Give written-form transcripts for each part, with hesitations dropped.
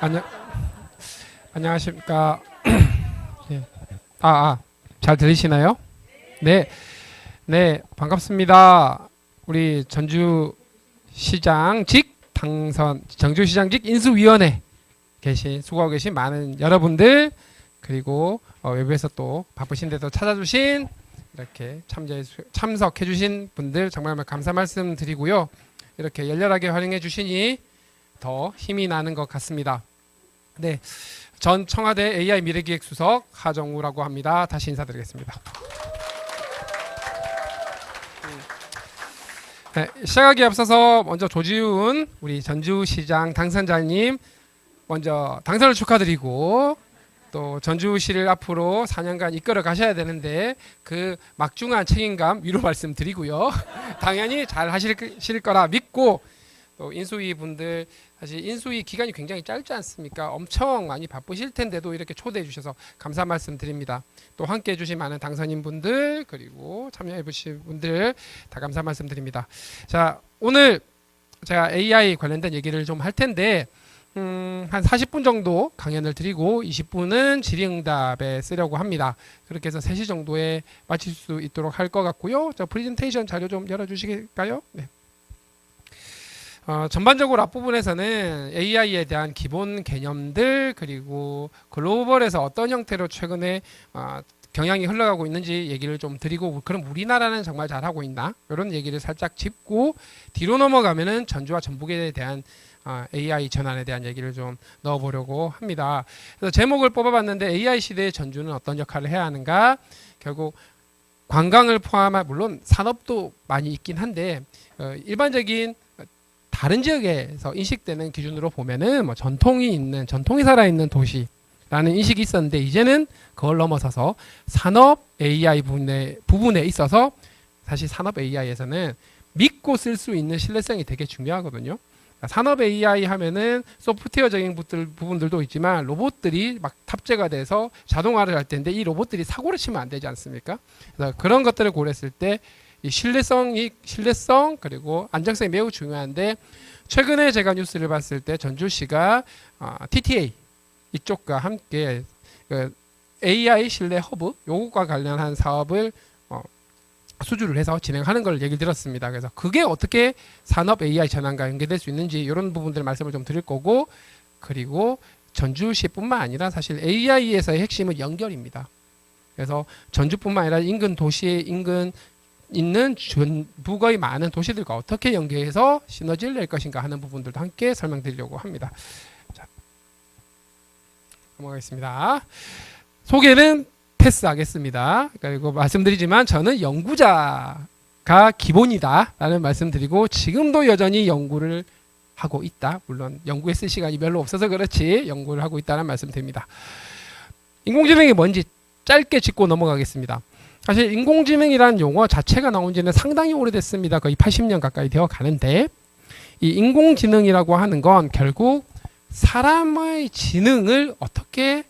안녕, 안녕하십니까. 예. 잘 들리시나요? 네, 네, 반갑습니다. 우리 전주시장직 당선, 전주시장직 인수위원회 수고하고 계신 많은 여러분들, 그리고 외부에서 또 바쁘신데도 찾아주신 이렇게 참석해주신 분들 정말 감사 말씀드리고요. 이렇게 열렬하게 활용해 주시니 더 힘이 나는 것 같습니다. 네, 전 청와대 AI 미래기획수석 하정우라고 합니다. 다시 인사드리겠습니다. 네, 시작하기에 앞서서 먼저 조지훈 우리 전주시장 당선자님 먼저 당선을 축하드리고, 또 전주시를 앞으로 4년간 이끌어 가셔야 되는데 그 막중한 책임감 위로 말씀드리고요. 당연히 잘 하실 거라 믿고, 또 인수위 분들 사실 인수위 기간이 굉장히 짧지 않습니까? 엄청 많이 바쁘실 텐데도 이렇게 초대해 주셔서 감사 말씀드립니다. 또 함께 해주신 많은 당선인 분들, 그리고 참여해 주신 분들 다 감사 말씀드립니다. 자, 오늘 제가 AI 관련된 얘기를 좀 할 텐데 한 40분 정도 강연을 드리고 20분은 질의응답에 쓰려고 합니다. 그렇게 해서 3시 정도에 마칠 수 있도록 할 것 같고요. 저 프레젠테이션 자료 좀 열어주실까요? 네. 전반적으로 앞부분에서는 AI에 대한 기본 개념들, 그리고 글로벌에서 어떤 형태로 최근에 경향이 흘러가고 있는지 얘기를 좀 드리고, 그럼 우리나라는 정말 잘하고 있나? 이런 얘기를 살짝 짚고, 뒤로 넘어가면은 전주와 전북에 대한 AI 전환에 대한 얘기를 좀 넣어보려고 합니다. 그래서 제목을 뽑아봤는데 AI 시대의 전주는 어떤 역할을 해야 하는가? 결국 관광을 포함한, 물론 산업도 많이 있긴 한데 일반적인 다른 지역에서 인식되는 기준으로 보면은 뭐 전통이 살아있는 도시라는 인식이 있었는데, 이제는 그걸 넘어서서 산업 AI 부분에 있어서 사실 산업 AI에서는 믿고 쓸 수 있는 신뢰성이 되게 중요하거든요. 산업 AI 하면은 소프트웨어적인 부분들도 있지만 로봇들이 막 탑재가 돼서 자동화를 할 텐데, 이 로봇들이 사고를 치면 안 되지 않습니까? 그래서 그런 것들을 고려했을 때 이 신뢰성 그리고 안정성이 매우 중요한데, 최근에 제가 뉴스를 봤을 때 전주시가 TTA 이쪽과 함께 그 AI 신뢰 허브 요것과 관련한 사업을 수주를 해서 진행하는 걸 얘기를 들었습니다. 그래서 그게 어떻게 산업 AI 전환과 연계될 수 있는지 이런 부분들 말씀을 좀 드릴 거고, 그리고 전주시뿐만 아니라 사실 AI에서의 핵심은 연결입니다. 그래서 전주뿐만 아니라 인근 도시에 있는 전북의 많은 도시들과 어떻게 연계해서 시너지를 낼 것인가 하는 부분들도 함께 설명드리려고 합니다. 자, 넘어가겠습니다. 소개는 패스하겠습니다. 그리고 말씀드리지만 저는 연구자가 기본이다 라는 말씀드리고, 지금도 여전히 연구를 하고 있다. 물론 연구에 쓸 시간이 별로 없어서 그렇지 연구를 하고 있다는 말씀드립니다. 인공지능이 뭔지 짧게 짚고 넘어가겠습니다. 사실 인공지능이라는 용어 자체가 나온 지는 상당히 오래됐습니다. 거의 80년 가까이 되어 가는데, 이 인공지능이라고 하는 건 결국 사람의 지능을 어떻게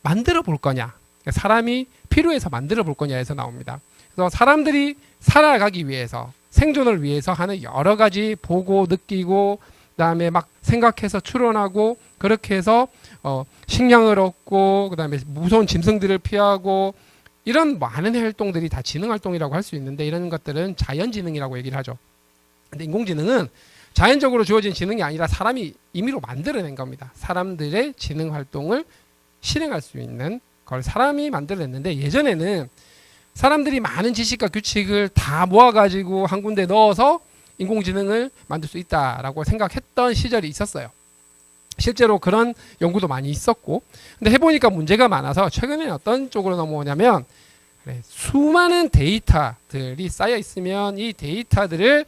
만들어 볼 거냐, 사람이 필요해서 만들어 볼 거냐에서 나옵니다. 그래서 사람들이 살아가기 위해서, 생존을 위해서 하는 여러 가지 보고 느끼고 그다음에 막 생각해서 추론하고, 그렇게 해서 식량을 얻고 그다음에 무서운 짐승들을 피하고, 이런 많은 활동들이 다 지능활동이라고 할 수 있는데, 이런 것들은 자연지능이라고 얘기를 하죠. 근데 인공지능은 자연적으로 주어진 지능이 아니라 사람이 임의로 만들어낸 겁니다. 사람들의 지능활동을 실행할 수 있는 걸 사람이 만들어냈는데, 예전에는 사람들이 많은 지식과 규칙을 다 모아가지고 한 군데 넣어서 인공지능을 만들 수 있다라고 생각했던 시절이 있었어요. 실제로 그런 연구도 많이 있었고, 근데 해보니까 문제가 많아서 최근에 어떤 쪽으로 넘어오냐면, 수많은 데이터들이 쌓여 있으면 이 데이터들을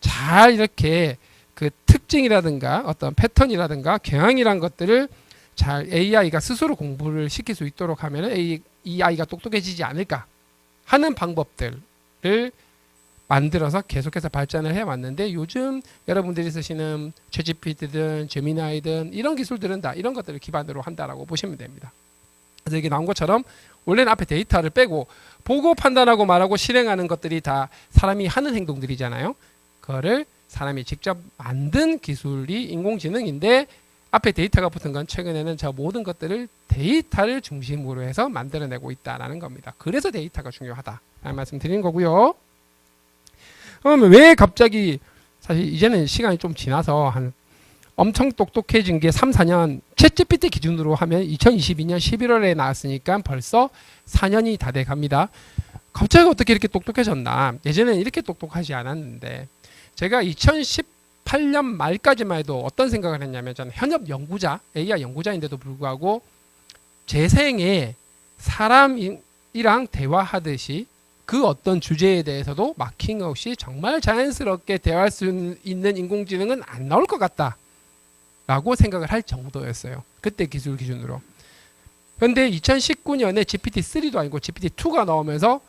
잘 이렇게 그 특징이라든가 어떤 패턴이라든가 경향이란 것들을 잘 AI가 스스로 공부를 시킬 수 있도록 하면 이 아이가 똑똑해지지 않을까 하는 방법들을 만들어서 계속해서 발전을 해왔는데, 요즘 여러분들이 쓰시는 챗GPT든 제미나이든 이런 기술들은 다 이런 것들을 기반으로 한다라고 보시면 됩니다. 그래서 이게 나온 것처럼 원래는 앞에 데이터를 빼고 보고 판단하고 말하고 실행하는 것들이 다 사람이 하는 행동들이잖아요. 그거를 사람이 직접 만든 기술이 인공지능인데, 앞에 데이터가 붙은 건 최근에는 저 모든 것들을 데이터를 중심으로 해서 만들어내고 있다라는 겁니다. 그래서 데이터가 중요하다라는 말씀 드리는 거고요. 그러면 왜 갑자기 사실 이제는 시간이 좀 지나서 한 엄청 똑똑해진 게 3, 4년 챗GPT 기준으로 하면 2022년 11월에 나왔으니까 벌써 4년이 다 돼 갑니다. 갑자기 어떻게 이렇게 똑똑해졌나? 예전에는 이렇게 똑똑하지 않았는데 제가 2018년 말까지만 해도 어떤 생각을 했냐면 저는 현역 연구자, AI 연구자인데도 불구하고 제 생에 사람이랑 대화하듯이 그 어떤 주제에 대해서도 마킹 없이 정말 자연스럽게 대화할 수 있는 인공지능은 안 나올 것 같다 라고 생각을 할 정도였어요. 그때 기술 기준으로. 그런데 2019년에 GPT-3도 아니고 GPT-2가 나오면서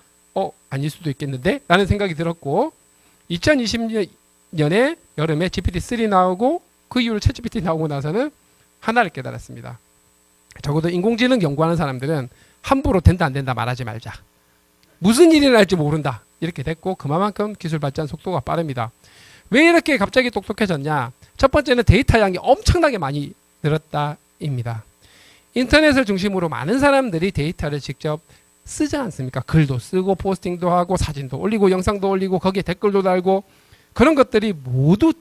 아닐 수도 있겠는데? 라는 생각이 들었고 2020년에 여름에 GPT-3 나오고 그 이후로 챗GPT 나오고 나서는 하나를 깨달았습니다. 적어도 인공지능 연구하는 사람들은 함부로 된다 안 된다 말하지 말자. 무슨 일이 날지 모른다. 이렇게 됐고 그만큼 기술 발전 속도가 빠릅니다. 왜 이렇게 갑자기 똑똑해졌냐? 첫 번째는 데이터 양이 엄청나게 많이 늘었다입니다. 인터넷을 중심으로 많은 사람들이 데이터를 직접 쓰지 않습니까? 글도 쓰고 포스팅도 하고 사진도 올리고 영상도 올리고 거기에 댓글도 달고 그런 것들이 모두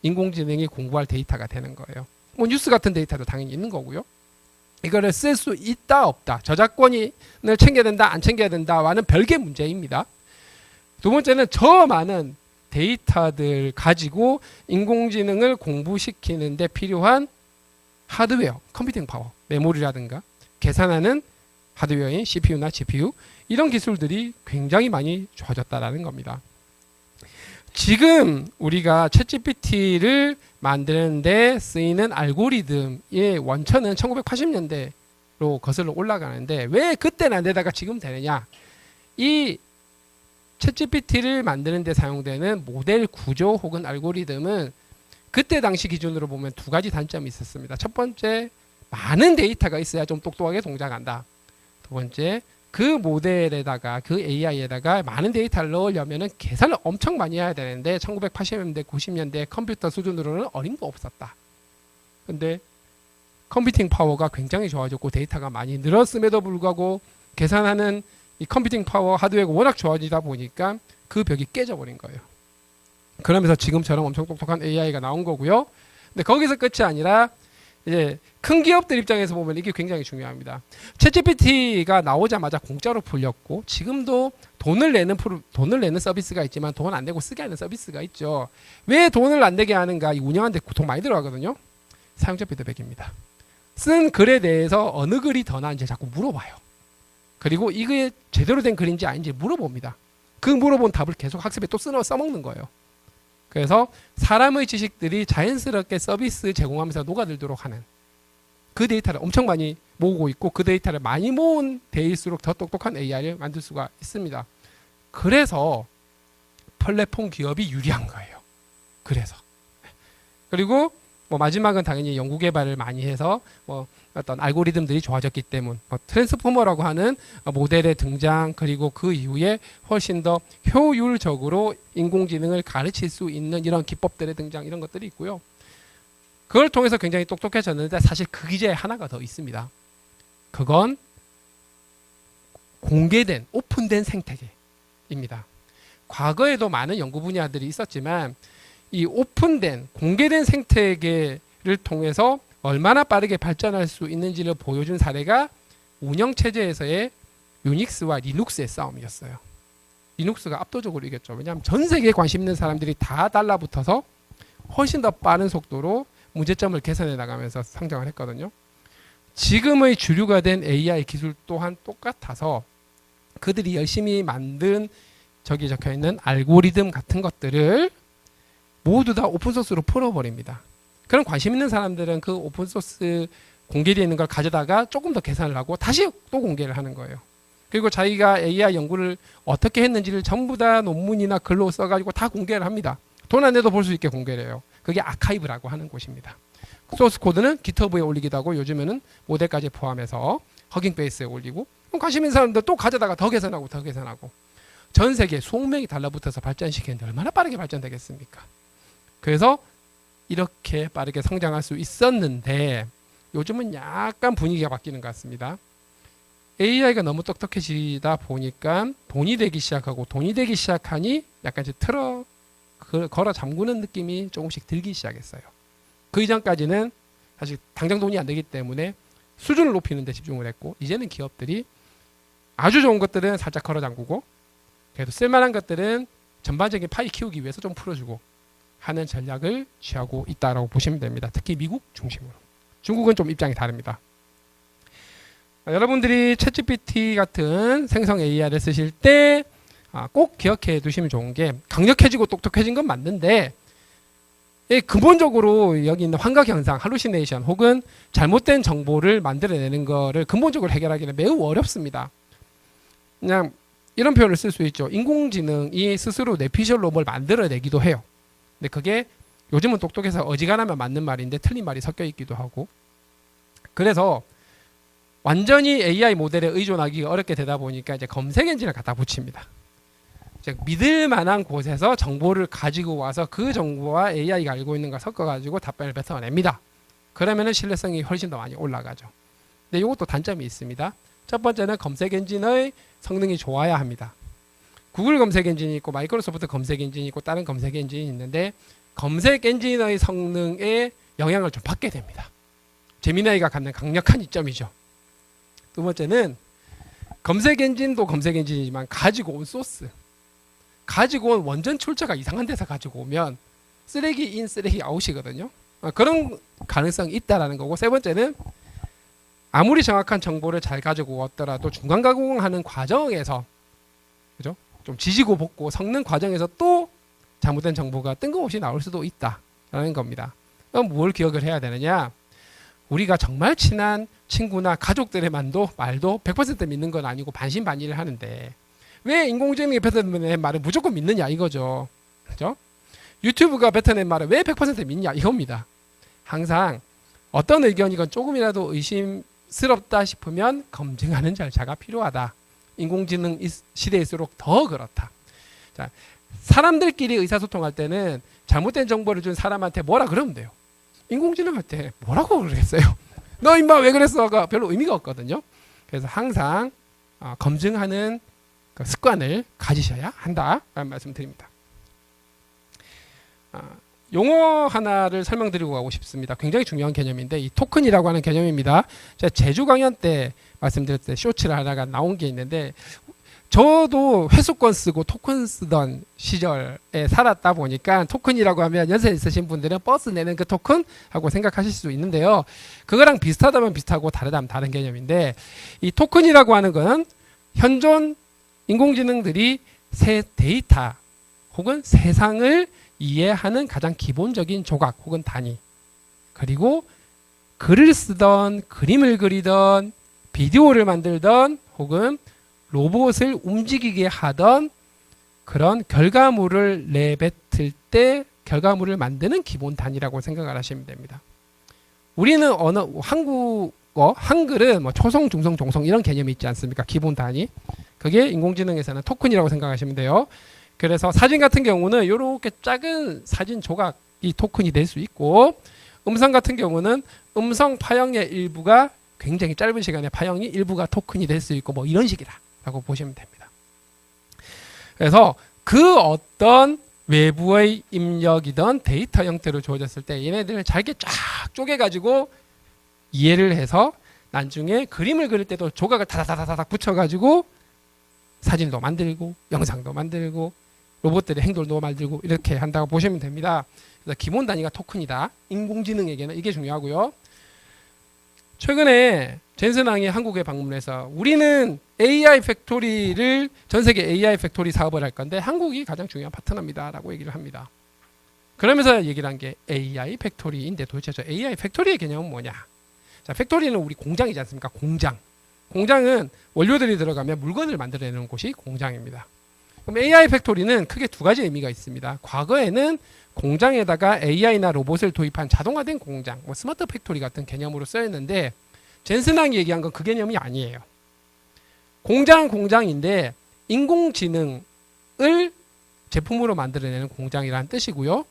인공지능이 공부할 데이터가 되는 거예요. 뭐 뉴스 같은 데이터도 당연히 있는 거고요. 이거를 쓸 수 있다 없다 저작권을 챙겨야 된다 안 챙겨야 된다와는 별개 문제입니다. 두 번째는 저 많은 데이터들 가지고 인공지능을 공부시키는 데 필요한 하드웨어, 컴퓨팅 파워, 메모리라든가 계산하는 하드웨어인 CPU나 GPU 이런 기술들이 굉장히 많이 좋아졌다라는 겁니다. 지금 우리가 챗GPT를 만드는 데 쓰이는 알고리즘의 원천은 1980년대로 거슬러 올라가는데 왜 그때는 안 되다가 지금 되느냐? 이 챗GPT를 만드는 데 사용되는 모델 구조 혹은 알고리즘은 그때 당시 기준으로 보면 두 가지 단점이 있었습니다. 첫 번째, 많은 데이터가 있어야 좀 똑똑하게 동작한다. 두 번째, 그 모델에다가 그 AI에다가 많은 데이터를 넣으려면 계산을 엄청 많이 해야 되는데 1980년대, 90년대 컴퓨터 수준으로는 어림도 없었다. 근데 컴퓨팅 파워가 굉장히 좋아졌고 데이터가 많이 늘었음에도 불구하고 계산하는 이 컴퓨팅 파워 하드웨어가 워낙 좋아지다 보니까 그 벽이 깨져버린 거예요. 그러면서 지금처럼 엄청 똑똑한 AI가 나온 거고요. 근데 거기서 끝이 아니라 이제 큰 기업들 입장에서 보면 이게 굉장히 중요합니다. 챗GPT가 나오자마자 공짜로 풀렸고 지금도 돈을 내는 서비스가 있지만 돈 안 내고 쓰게 하는 서비스가 있죠. 왜 돈을 안 내게 하는가? 이 운영하는데 돈 많이 들어가거든요. 사용자 피드백입니다. 쓴 글에 대해서 어느 글이 더 나은지 자꾸 물어봐요. 그리고 이게 제대로 된 글인지 아닌지 물어봅니다. 그 물어본 답을 계속 학습에 또 써먹는 거예요. 그래서 사람의 지식들이 자연스럽게 서비스 제공하면서 녹아들도록 하는 그 데이터를 엄청 많이 모으고 있고 그 데이터를 많이 모은 데일수록 더 똑똑한 AI를 만들 수가 있습니다. 그래서 플랫폼 기업이 유리한 거예요. 그래서 그리고 뭐 마지막은 당연히 연구 개발을 많이 해서 뭐 어떤 알고리즘들이 좋아졌기 때문 트랜스포머라고 하는 모델의 등장 그리고 그 이후에 훨씬 더 효율적으로 인공지능을 가르칠 수 있는 이런 기법들의 등장 이런 것들이 있고요. 그걸 통해서 굉장히 똑똑해졌는데 사실 그 기제에 하나가 더 있습니다. 그건 공개된 오픈된 생태계입니다. 과거에도 많은 연구 분야들이 있었지만 이 오픈된 공개된 생태계를 통해서 얼마나 빠르게 발전할 수 있는지를 보여준 사례가 운영체제에서의 유닉스와 리눅스의 싸움이었어요. 리눅스가 압도적으로 이겼죠. 왜냐하면 전 세계에 관심 있는 사람들이 다 달라붙어서 훨씬 더 빠른 속도로 문제점을 개선해 나가면서 성장을 했거든요. 지금의 주류가 된 AI 기술 또한 똑같아서 그들이 열심히 만든 저기 적혀있는 알고리즘 같은 것들을 모두 다 오픈소스로 풀어버립니다. 그럼 관심 있는 사람들은 그 오픈소스 공개되어 있는 걸 가져다가 조금 더 계산을 하고 다시 또 공개를 하는 거예요. 그리고 자기가 AI 연구를 어떻게 했는지를 전부 다 논문이나 글로 써가지고 다 공개를 합니다. 돈 안 내도 볼 수 있게 공개를 해요. 그게 아카이브라고 하는 곳입니다. 소스 코드는 GitHub에 올리기도 하고 요즘에는 모델까지 포함해서 허깅베이스에 올리고 관심 있는 사람들 또 가져다가 더 계산하고 더 계산하고 전 세계 수억 명이 달라붙어서 발전시키는데 얼마나 빠르게 발전되겠습니까? 그래서 이렇게 빠르게 성장할 수 있었는데 요즘은 약간 분위기가 바뀌는 것 같습니다. AI가 너무 똑똑해지다 보니까 돈이 되기 시작하니 약간 이제 걸어 잠그는 느낌이 조금씩 들기 시작했어요. 그 이전까지는 사실 당장 돈이 안 되기 때문에 수준을 높이는 데 집중을 했고, 이제는 기업들이 아주 좋은 것들은 살짝 걸어 잠그고 그래도 쓸만한 것들은 전반적인 파이 키우기 위해서 좀 풀어주고 하는 전략을 취하고 있다고 보시면 됩니다. 특히 미국 중심으로. 중국은 좀 입장이 다릅니다. 여러분들이 챗GPT 같은 생성 AI를 쓰실 때 꼭 기억해 두시면 좋은 게, 강력해지고 똑똑해진 건 맞는데 근본적으로 여기 있는 환각 현상, 할루시네이션 혹은 잘못된 정보를 만들어내는 거를 근본적으로 해결하기는 매우 어렵습니다. 그냥 이런 표현을 쓸 수 있죠. 인공지능이 스스로 뇌피셜로 뭘 만들어내기도 해요. 근데 그게 요즘은 똑똑해서 어지간하면 맞는 말인데 틀린 말이 섞여 있기도 하고, 그래서 완전히 AI 모델에 의존하기가 어렵게 되다 보니까 이제 검색 엔진을 갖다 붙입니다. 즉 믿을 만한 곳에서 정보를 가지고 와서 그 정보와 AI가 알고 있는 걸 섞어가지고 답변을 뱉어냅니다. 그러면은 신뢰성이 훨씬 더 많이 올라가죠. 근데 이것도 단점이 있습니다. 첫 번째는 검색 엔진의 성능이 좋아야 합니다. 구글 검색 엔진이 있고 마이크로소프트 검색 엔진이 있고 다른 검색 엔진이 있는데 검색 엔진의 성능에 영향을 좀 받게 됩니다. 제미나이가 갖는 강력한 이점이죠. 두 번째는 검색 엔진도 검색 엔진이지만 가지고 온 소스, 가지고 온 원전 출처가 이상한 데서 가지고 오면 쓰레기 인 쓰레기 아웃이거든요. 그런 가능성이 있다라는 거고, 세 번째는 아무리 정확한 정보를 잘 가지고 왔더라도 중간 가공하는 과정에서, 그죠? 좀 지지고 볶고 섞는 과정에서 또 잘못된 정보가 뜬금없이 나올 수도 있다라는 겁니다. 그럼 뭘 기억을 해야 되느냐? 우리가 정말 친한 친구나 가족들의 말도 100% 믿는 건 아니고 반신반의를 하는데 왜 인공지능이 뱉어낸 말을 무조건 믿느냐 이거죠. 그죠? 유튜브가 뱉어낸 말을 왜 100% 믿냐 이겁니다. 항상 어떤 의견이건 조금이라도 의심스럽다 싶으면 검증하는 절차가 필요하다. 인공지능 시대일수록 더 그렇다. 자, 사람들끼리 의사소통할 때는 잘못된 정보를 준 사람한테 뭐라 그러면 돼요. 인공지능한테 뭐라고 그러겠어요? 너 임마 왜 그랬어가 별로 의미가 없거든요. 그래서 항상 검증하는 그 습관을 가지셔야 한다라는 말씀드립니다. 용어 하나를 설명드리고 가고 싶습니다. 굉장히 중요한 개념인데 이 토큰이라고 하는 개념입니다. 제가 제주 강연 때 말씀드릴 때 쇼츠를 하다가 나온 게 있는데, 저도 회수권 쓰고 토큰 쓰던 시절에 살았다 보니까 토큰이라고 하면 연세 있으신 분들은 버스 내는 그 토큰 하고 생각하실 수 있는데요. 그거랑 비슷하다면 비슷하고 다르다면 다른 개념인데, 이 토큰이라고 하는 건 현존 인공지능들이 새 데이터 혹은 세상을 이해하는 가장 기본적인 조각 혹은 단위, 그리고 글을 쓰던 그림을 그리던 비디오를 만들던 혹은 로봇을 움직이게 하던 그런 결과물을 내뱉을 때 결과물을 만드는 기본 단위라고 생각을 하시면 됩니다. 우리는 한국어, 한글은 뭐 초성, 중성, 종성 이런 개념이 있지 않습니까? 기본 단위. 그게 인공지능에서는 토큰이라고 생각하시면 돼요. 그래서 사진 같은 경우는 이렇게 작은 사진 조각이 토큰이 될 수 있고, 음성 같은 경우는 음성 파형의 일부가 굉장히 짧은 시간에 파형이 일부가 토큰이 될 수 있고 뭐 이런 식이라고 보시면 됩니다. 그래서 그 어떤 외부의 입력이든 데이터 형태로 주어졌을 때 얘네들을 잘게 쫙 쪼개가지고 이해를 해서 나중에 그림을 그릴 때도 조각을 다다다다닥 붙여가지고 사진도 만들고 영상도 만들고 로봇들의 행동도 만들고 이렇게 한다고 보시면 됩니다. 그래서 기본 단위가 토큰이다. 인공지능에게는 이게 중요하고요. 최근에 젠슨왕이 한국에 방문해서 우리는 AI 팩토리를 전 세계 AI 팩토리 사업을 할 건데 한국이 가장 중요한 파트너입니다라고 얘기를 합니다. 그러면서 얘기를 한 게 AI 팩토리인데 도대체 저 AI 팩토리의 개념은 뭐냐? 자, 팩토리는 우리 공장이지 않습니까? 공장. 공장은 원료들이 들어가면 물건을 만들어내는 곳이 공장입니다. 그럼 AI 팩토리는 크게 두 가지 의미가 있습니다. 과거에는 공장에다가 AI나 로봇을 도입한 자동화된 공장, 뭐 스마트 팩토리 같은 개념으로 쓰였는데 젠슨왕이 얘기한 건 그 개념이 아니에요. 공장은 공장인데 인공지능을 제품으로 만들어내는 공장이라는 뜻이고요.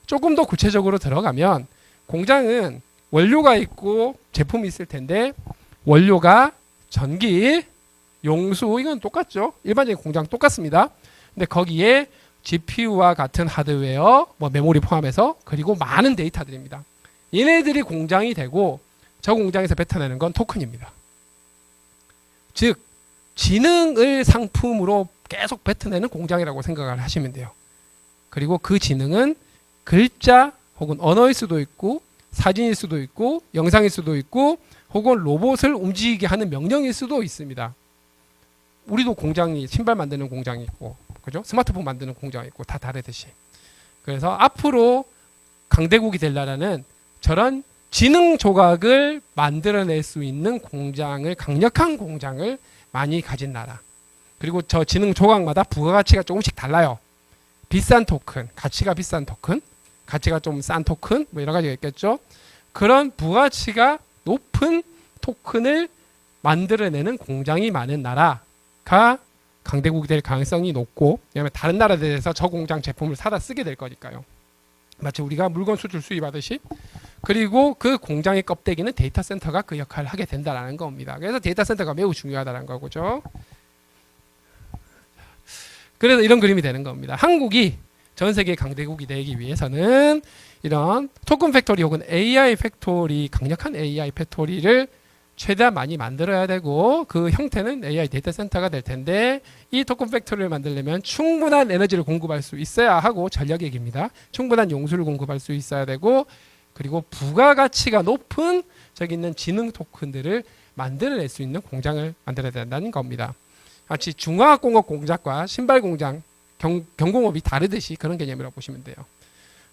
조금 더 구체적으로 들어가면 공장은 원료가 있고 제품이 있을 텐데 원료가 전기, 용수 이건 똑같죠. 일반적인 공장 똑같습니다. 근데 거기에 GPU와 같은 하드웨어, 뭐 메모리 포함해서 그리고 많은 데이터들입니다. 얘네들이 공장이 되고 저 공장에서 뱉어내는 건 토큰입니다. 즉 지능을 상품으로 계속 뱉어내는 공장이라고 생각을 하시면 돼요. 그리고 그 지능은 글자 혹은 언어일 수도 있고 사진일 수도 있고 영상일 수도 있고 혹은 로봇을 움직이게 하는 명령일 수도 있습니다. 우리도 공장이 신발 만드는 공장이 있고 그죠? 스마트폰 만드는 공장이 있고 다 다르듯이. 그래서 앞으로 강대국이 될 나라는 저런 지능 조각을 만들어낼 수 있는 공장을 강력한 공장을 많이 가진 나라. 그리고 저 지능 조각마다 부가가치가 조금씩 달라요. 비싼 토큰, 가치가 비싼 토큰, 가치가 좀 싼 토큰, 뭐 여러 가지가 있겠죠. 그런 부가가치가 높은 토큰을 만들어내는 공장이 많은 나라가 강대국이 될 가능성이 높고, 왜냐하면 다른 나라들에서 저 공장 제품을 사다 쓰게 될 거니까요. 마치 우리가 물건 수출 수입하듯이. 그리고 그 공장의 껍데기는 데이터 센터가 그 역할을 하게 된다는 겁니다. 그래서 데이터 센터가 매우 중요하다는 거죠. 그래서 이런 그림이 되는 겁니다. 한국이 전 세계 강대국이 되기 위해서는 이런 토큰 팩토리 혹은 AI 팩토리, 강력한 AI 팩토리를 최대한 많이 만들어야 되고, 그 형태는 AI 데이터 센터가 될 텐데, 이 토큰 팩토리를 만들려면 충분한 에너지를 공급할 수 있어야 하고, 전력액입니다. 충분한 용수를 공급할 수 있어야 되고, 그리고 부가가치가 높은 저기 있는 지능 토큰들을 만들어낼 수 있는 공장을 만들어야 된다는 겁니다. 마치 중화학공업 공장과 신발 공장, 경공업이 다르듯이 그런 개념이라고 보시면 돼요.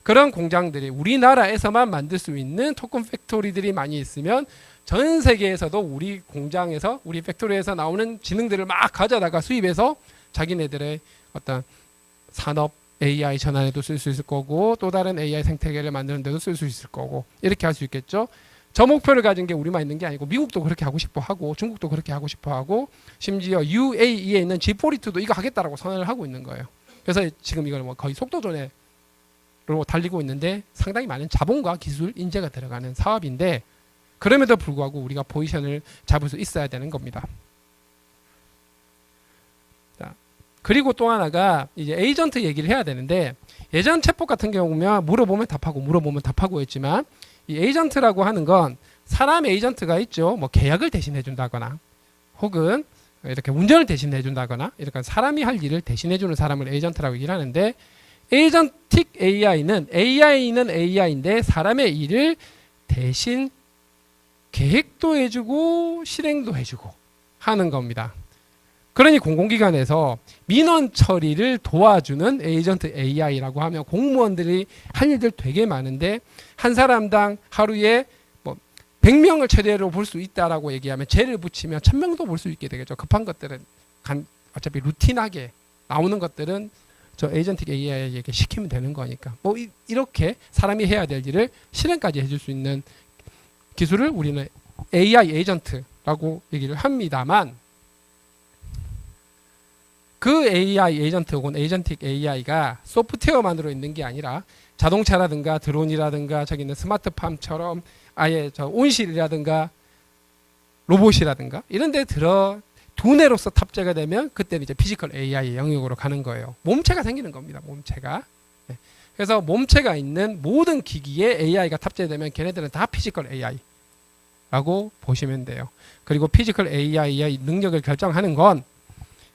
그런 공장들이 우리나라에서만 만들 수 있는 토큰 팩토리들이 많이 있으면 전 세계에서도 우리 공장에서, 우리 팩토리에서 나오는 지능들을 막 가져다가 수입해서 자기네들의 어떤 산업 AI 전환에도 쓸 수 있을 거고, 또 다른 AI 생태계를 만드는 데도 쓸 수 있을 거고, 이렇게 할 수 있겠죠. 저 목표를 가진 게 우리만 있는 게 아니고 미국도 그렇게 하고 싶어 하고 중국도 그렇게 하고 싶어 하고, 심지어 UAE에 있는 G42도 이거 하겠다라고 선언을 하고 있는 거예요. 그래서 지금 이걸 뭐 거의 속도전으로 달리고 있는데 상당히 많은 자본과 기술, 인재가 들어가는 사업인데, 그럼에도 불구하고 우리가 포지션을 잡을 수 있어야 되는 겁니다. 자, 그리고 또 하나가 이제 에이전트 얘기를 해야 되는데, 예전 챗봇 같은 경우면 물어보면 답하고 했지만, 이 에이전트라고 하는 건 사람 에이전트가 있죠. 뭐 계약을 대신해 준다거나 혹은 이렇게 운전을 대신해 준다거나, 이렇게 사람이 할 일을 대신해 주는 사람을 에이전트라고 얘기를 하는데, 에이전틱 AI는 AI인데 사람의 일을 대신 계획도 해주고 실행도 해주고 하는 겁니다. 그러니 공공기관에서 민원 처리를 도와주는 에이전트 AI라고 하면 공무원들이 할 일들 되게 많은데, 한 사람당 하루에 뭐 100명을 최대로 볼 수 있다라고 얘기하면 죄를 붙이면 1000명도 볼 수 있게 되겠죠. 급한 것들은 어차피 루틴하게 나오는 것들은 저 에이전틱 AI에게 시키면 되는 거니까, 뭐 이렇게 사람이 해야 될 일을 실행까지 해줄 수 있는 기술을 우리는 AI 에이전트라고 얘기를 합니다만, 그 AI 에이전트 혹은 에이전틱 AI가 소프트웨어만으로 있는 게 아니라 자동차라든가 드론이라든가 저기 있는 스마트팜처럼 아예 저 온실이라든가 로봇이라든가 이런 데 들어 두뇌로서 탑재가 되면 그때는 이제 피지컬 AI의 영역으로 가는 거예요. 몸체가 생기는 겁니다. 몸체가. 그래서 몸체가 있는 모든 기기에 AI가 탑재되면 걔네들은 다 피지컬 AI라고 보시면 돼요. 그리고 피지컬 AI의 능력을 결정하는 건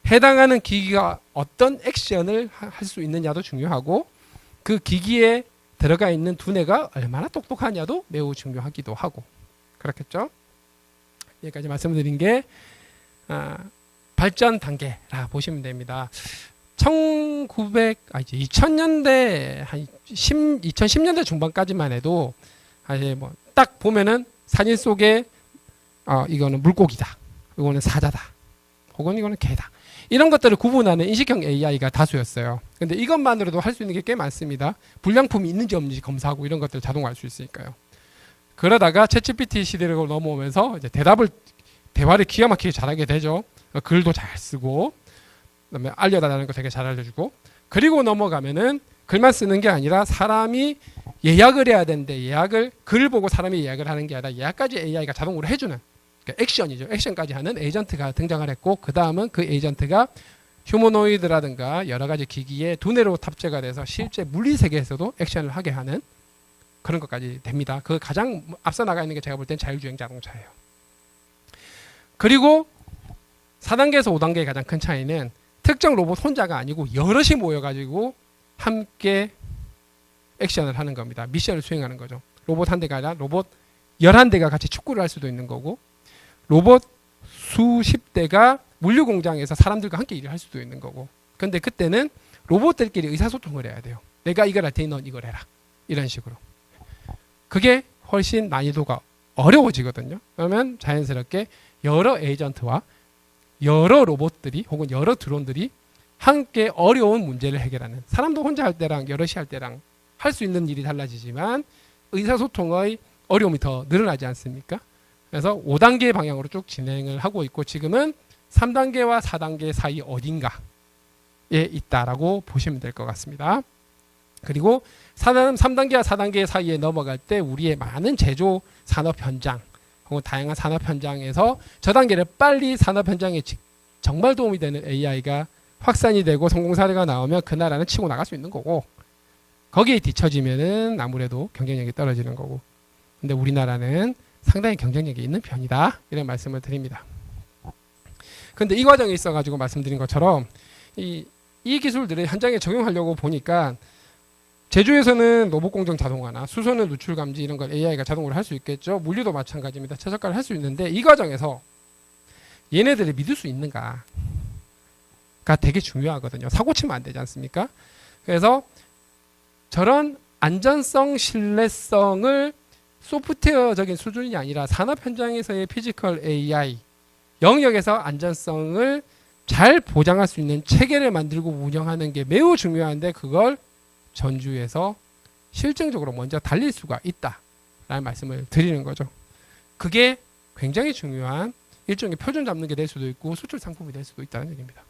해당하는 기기가 어떤 액션을 할 수 있느냐도 중요하고, 그 기기에 들어가 있는 두뇌가 얼마나 똑똑하냐도 매우 중요하기도 하고 그렇겠죠. 여기까지 말씀드린 게 발전 단계라 보시면 됩니다. 2000년대 한 2010년대 중반까지만 해도 사실 뭐 딱 보면은 사진 속에 이거는 물고기다, 이거는 사자다, 혹은 이거는 개다, 이런 것들을 구분하는 인식형 AI가 다수였어요. 근데 이것만으로도 할 수 있는 게 꽤 많습니다. 불량품이 있는지 없는지 검사하고 이런 것들을 자동화할 수 있으니까요. 그러다가 챗GPT 시대로 넘어오면서 이제 대화를 기가 막히게 잘하게 되죠. 글도 잘 쓰고, 그다음에 알려달라는 거 되게 잘 알려주고, 그리고 넘어가면은 글만 쓰는 게 아니라 사람이 예약을 해야 되는데 예약을 글 보고 사람이 예약을 하는 게 아니라 예약까지 AI가 자동으로 해주는 그러니까 액션이죠. 액션까지 하는 에이전트가 등장을 했고 그 다음은 그 에이전트가 휴머노이드라든가 여러 가지 기기에 두뇌로 탑재가 돼서 실제 물리 세계에서도 액션을 하게 하는 그런 것까지 됩니다. 그 가장 앞서 나가 있는 게 제가 볼 땐 자율주행 자동차예요. 그리고 4단계에서 5단계의 가장 큰 차이는 특정 로봇 혼자가 아니고 여럿이 모여가지고 함께 액션을 하는 겁니다. 미션을 수행하는 거죠. 로봇 한 대가 아니라 로봇 11대가 같이 축구를 할 수도 있는 거고 로봇 수십 대가 물류 공장에서 사람들과 함께 일을 할 수도 있는 거고 근데 그때는 로봇들끼리 의사소통을 해야 돼요. 내가 이걸 할 테니 넌 이걸 해라. 이런 식으로. 그게 훨씬 난이도가 어려워지거든요. 그러면 자연스럽게 여러 에이전트와 여러 로봇들이 혹은 여러 드론들이 함께 어려운 문제를 해결하는 사람도 혼자 할 때랑 여럿이 할 때랑 할 수 있는 일이 달라지지만 의사소통의 어려움이 더 늘어나지 않습니까? 그래서 5단계 방향으로 쭉 진행을 하고 있고 지금은 3단계와 4단계 사이 어딘가에 있다라고 보시면 될 것 같습니다. 그리고 3단계와 4단계 사이에 넘어갈 때 우리의 많은 제조 산업 현장 혹은 다양한 산업 현장에서 저 단계를 빨리 산업 현장에 정말 도움이 되는 AI가 확산이 되고 성공 사례가 나오면 그 나라는 치고 나갈 수 있는 거고 거기에 뒤처지면은 아무래도 경쟁력이 떨어지는 거고 근데 우리나라는 상당히 경쟁력이 있는 편이다 이런 말씀을 드립니다. 근데 이 과정에 있어 가지고 말씀드린 것처럼 이 기술들을 현장에 적용하려고 보니까 제조에서는 로봇 공정 자동화나 수소는 누출 감지 이런 걸 AI가 자동으로 할 수 있겠죠. 물류도 마찬가지입니다. 최저가를 할 수 있는데 이 과정에서 얘네들을 믿을 수 있는가가 되게 중요하거든요. 사고 치면 안 되지 않습니까? 그래서 저런 안전성, 신뢰성을 소프트웨어적인 수준이 아니라 산업 현장에서의 피지컬 AI 영역에서 안전성을 잘 보장할 수 있는 체계를 만들고 운영하는 게 매우 중요한데 그걸 전주에서 실증적으로 먼저 달릴 수가 있다라는 말씀을 드리는 거죠. 그게 굉장히 중요한 일종의 표준 잡는 게 될 수도 있고 수출 상품이 될 수도 있다는 얘기입니다.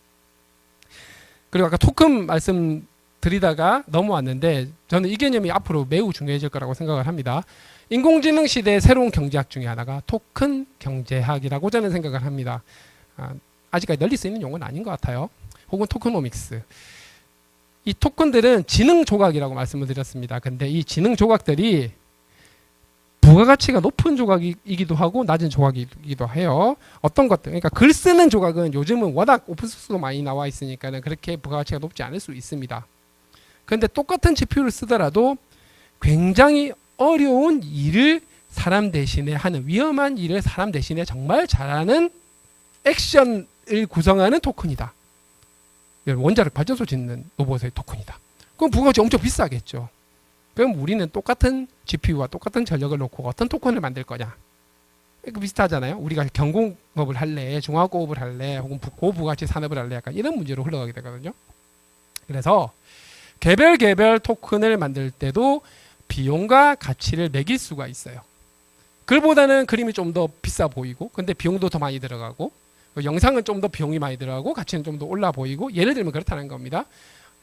그리고 아까 토큰 말씀 드리다가 넘어왔는데 저는 이 개념이 앞으로 매우 중요해질 거라고 생각을 합니다. 인공지능 시대의 새로운 경제학 중에 하나가 토큰 경제학이라고 저는 생각을 합니다. 아직까지 널리 쓰이는 용어는 아닌 것 같아요. 혹은 토크노믹스. 이 토큰들은 지능 조각이라고 말씀을 드렸습니다. 근데 이 지능 조각들이 부가가치가 높은 조각이기도 하고 낮은 조각이기도 해요. 어떤 것들, 그러니까 글 쓰는 조각은 요즘은 워낙 오픈소스도 많이 나와 있으니까 그렇게 부가가치가 높지 않을 수 있습니다. 그런데 똑같은 GPU를 쓰더라도 굉장히 어려운 일을 사람 대신에 하는 위험한 일을 사람 대신에 정말 잘하는 액션을 구성하는 토큰이다. 원자력 발전소 짓는 로봇의 토큰이다. 그럼 부가가치 엄청 비싸겠죠. 그럼 우리는 똑같은 GPU와 똑같은 전력을 놓고 어떤 토큰을 만들 거냐? 비슷하잖아요. 우리가 경공업을 할래, 중화공업을 할래, 혹은 고부가치 산업을 할래, 약간 이런 문제로 흘러가게 되거든요. 그래서 개별 토큰을 만들 때도 비용과 가치를 매길 수가 있어요. 글보다는 그림이 좀 더 비싸 보이고, 근데 비용도 더 많이 들어가고, 영상은 좀 더 비용이 많이 들어가고, 가치는 좀 더 올라 보이고, 예를 들면 그렇다는 겁니다.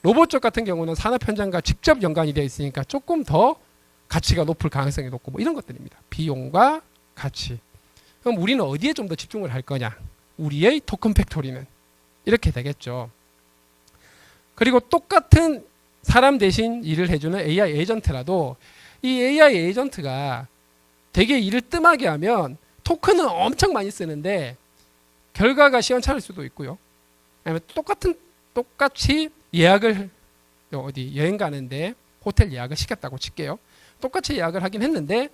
로봇 쪽 같은 경우는 산업 현장과 직접 연관이 되어 있으니까 조금 더 가치가 높을 가능성이 높고 뭐 이런 것들입니다. 비용과 가치. 그럼 우리는 어디에 좀 더 집중을 할 거냐? 우리의 토큰 팩토리는 이렇게 되겠죠. 그리고 똑같은 사람 대신 일을 해주는 AI 에이전트라도 이 AI 에이전트가 되게 일을 뜸하게 하면 토큰은 엄청 많이 쓰는데 결과가 시원찮을 수도 있고요. 아니면 똑같이 예약을 어디 여행 가는데 호텔 예약을 시켰다고 칠게요. 똑같이 예약을 하긴 했는데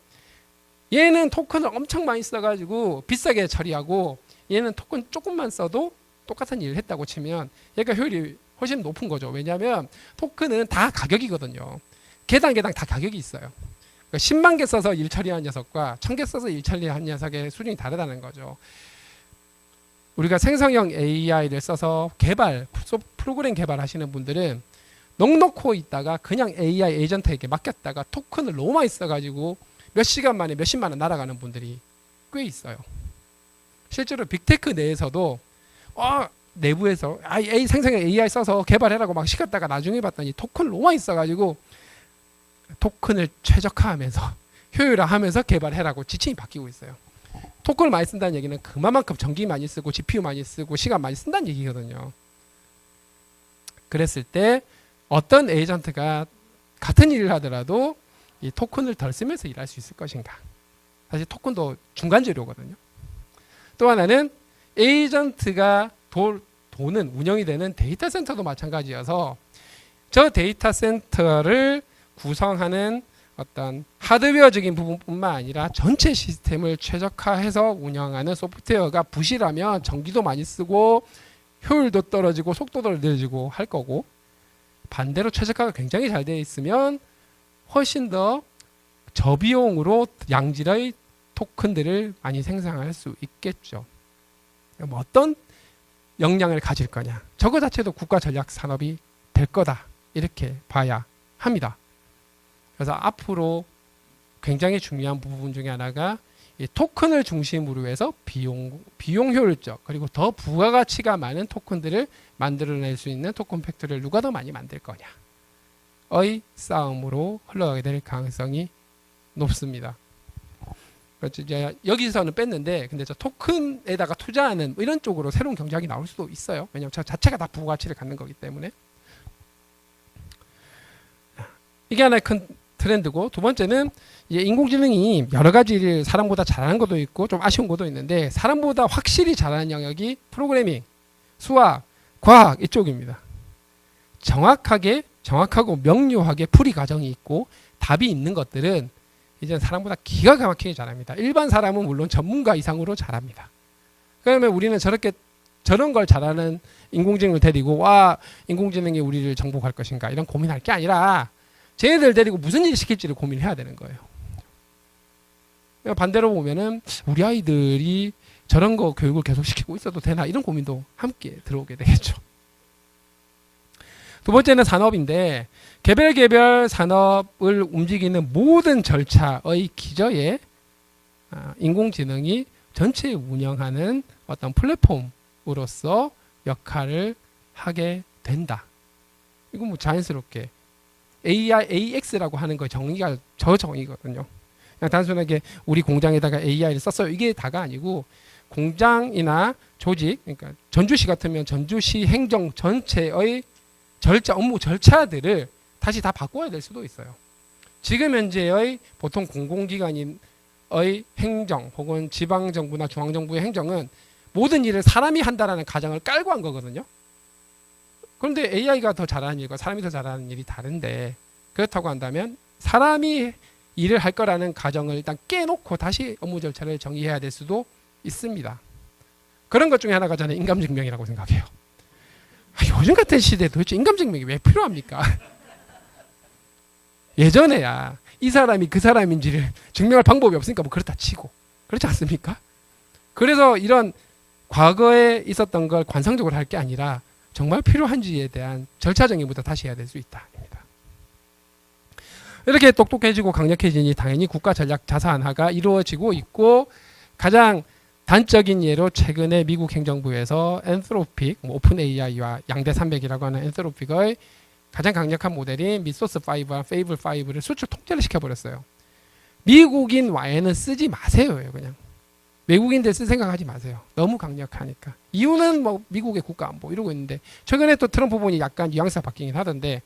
얘는 토큰을 엄청 많이 써가지고 비싸게 처리하고 얘는 토큰 조금만 써도 똑같은 일을 했다고 치면 얘가 효율이 훨씬 높은 거죠. 왜냐하면 토큰은 다 가격이거든요. 개당 다 가격이 있어요. 그러니까 10만 개 써서 일 처리한 녀석과 1000개 써서 일 처리한 녀석의 수준이 다르다는 거죠. 우리가 생성형 AI를 써서 프로그램 개발하시는 분들은 넉넉히 있다가 그냥 AI 에이전트에게 맡겼다가 토큰을 너무 많이 써가지고 몇 시간 만에 몇십만 원 날아가는 분들이 꽤 있어요. 실제로 빅테크 내에서도 내부에서 생성형 AI 써서 개발해라고 막 시켰다가 나중에 봤더니 토큰 너무 있어가지고 토큰을 최적화하면서 효율화하면서 개발해라고 지침이 바뀌고 있어요. 토큰을 많이 쓴다는 얘기는 그만큼 전기 많이 쓰고 GPU 많이 쓰고 시간 많이 쓴다는 얘기거든요. 그랬을 때 어떤 에이전트가 같은 일을 하더라도 이 토큰을 덜 쓰면서 일할 수 있을 것인가. 사실 토큰도 중간 재료거든요. 또 하나는 에이전트가 도는 운영이 되는 데이터 센터도 마찬가지여서 저 데이터 센터를 구성하는 어떤 하드웨어적인 부분뿐만 아니라 전체 시스템을 최적화해서 운영하는 소프트웨어가 부실하면 전기도 많이 쓰고 효율도 떨어지고 속도도 늦어지고 할 거고, 반대로 최적화가 굉장히 잘 되어 있으면 훨씬 더 저비용으로 양질의 토큰들을 많이 생산할 수 있겠죠. 뭐 어떤 역량을 가질 거냐, 저거 자체도 국가 전략 산업이 될 거다, 이렇게 봐야 합니다. 그래서 앞으로 굉장히 중요한 부분 중에 하나가 이 토큰을 중심으로 해서 비용 효율적 그리고 더 부가가치가 많은 토큰들을 만들어낼 수 있는 토큰 팩토리를 누가 더 많이 만들 거냐의 싸움으로 흘러가게 될 가능성이 높습니다. 그렇죠. 이제 여기서는 뺐는데, 근데 저 토큰에다가 투자하는 뭐 이런 쪽으로 새로운 경쟁이 나올 수도 있어요. 왜냐하면 저 자체가 다 부가가치를 갖는 거기 때문에. 이게 하나의 큰 트렌드고, 두 번째는 이제 인공지능이 여러 가지 일을 사람보다 잘하는 것도 있고 좀 아쉬운 것도 있는데, 사람보다 확실히 잘하는 영역이 프로그래밍, 수학, 과학 이쪽입니다. 정확하고 명료하게 풀이 과정이 있고 답이 있는 것들은 이제 사람보다 기가 막히게 잘합니다. 일반 사람은 물론 전문가 이상으로 잘합니다. 그러면 우리는 저런 걸 잘하는 인공지능을 데리고 인공지능이 우리를 정복할 것인가 이런 고민할 게 아니라 쟤네들 데리고 무슨 일 시킬지를 고민해야 되는 거예요. 반대로 보면은 우리 아이들이 저런 거 교육을 계속 시키고 있어도 되나, 이런 고민도 함께 들어오게 되겠죠. 두 번째는 산업인데, 개별 산업을 움직이는 모든 절차의 기저에 인공지능이 전체 운영하는 어떤 플랫폼으로서 역할을 하게 된다. 이건 뭐 자연스럽게 AX라고 하는 거 정의가 저 정의거든요. 그냥 단순하게 우리 공장에다가 AI를 썼어요, 이게 다가 아니고, 공장이나 조직, 그러니까 전주시 같으면 전주시 행정 전체의 업무 절차들을 다시 다 바꿔야 될 수도 있어요. 지금 현재의 보통 공공기관의 행정 혹은 지방정부나 중앙정부의 행정은 모든 일을 사람이 한다라는 가정을 깔고 한 거거든요. 그런데 AI가 더 잘하는 일과 사람이 더 잘하는 일이 다른데, 그렇다고 한다면 사람이 일을 할 거라는 가정을 일단 깨놓고 다시 업무 절차를 정의해야 될 수도 있습니다. 그런 것 중에 하나가 저는 인감증명이라고 생각해요. 요즘 같은 시대에 도대체 인감증명이 왜 필요합니까? 예전에야 이 사람이 그 사람인지를 증명할 방법이 없으니까 뭐 그렇다 치고, 그렇지 않습니까? 그래서 이런 과거에 있었던 걸 관상적으로 할 게 아니라 정말 필요한지에 대한 절차 정의부터 다시 해야 될 수 있다. 이렇게 똑똑해지고 강력해지니 당연히 국가 전략 자산화가 이루어지고 있고, 가장 단적인 예로 최근에 미국 행정부에서 엔스로픽, 오픈 AI와 양대 산맥이라고 하는 엔스로픽의 가장 강력한 모델인 미소스5와 페이블5를 수출 통제를 시켜버렸어요. 미국인 와에는 쓰지 마세요. 그냥 외국인들 쓸 생각하지 마세요. 너무 강력하니까. 이유는 뭐 미국의 국가안보 이러고 있는데, 최근에 또 트럼프 분이 약간 뉘앙스가 바뀌긴 하던데,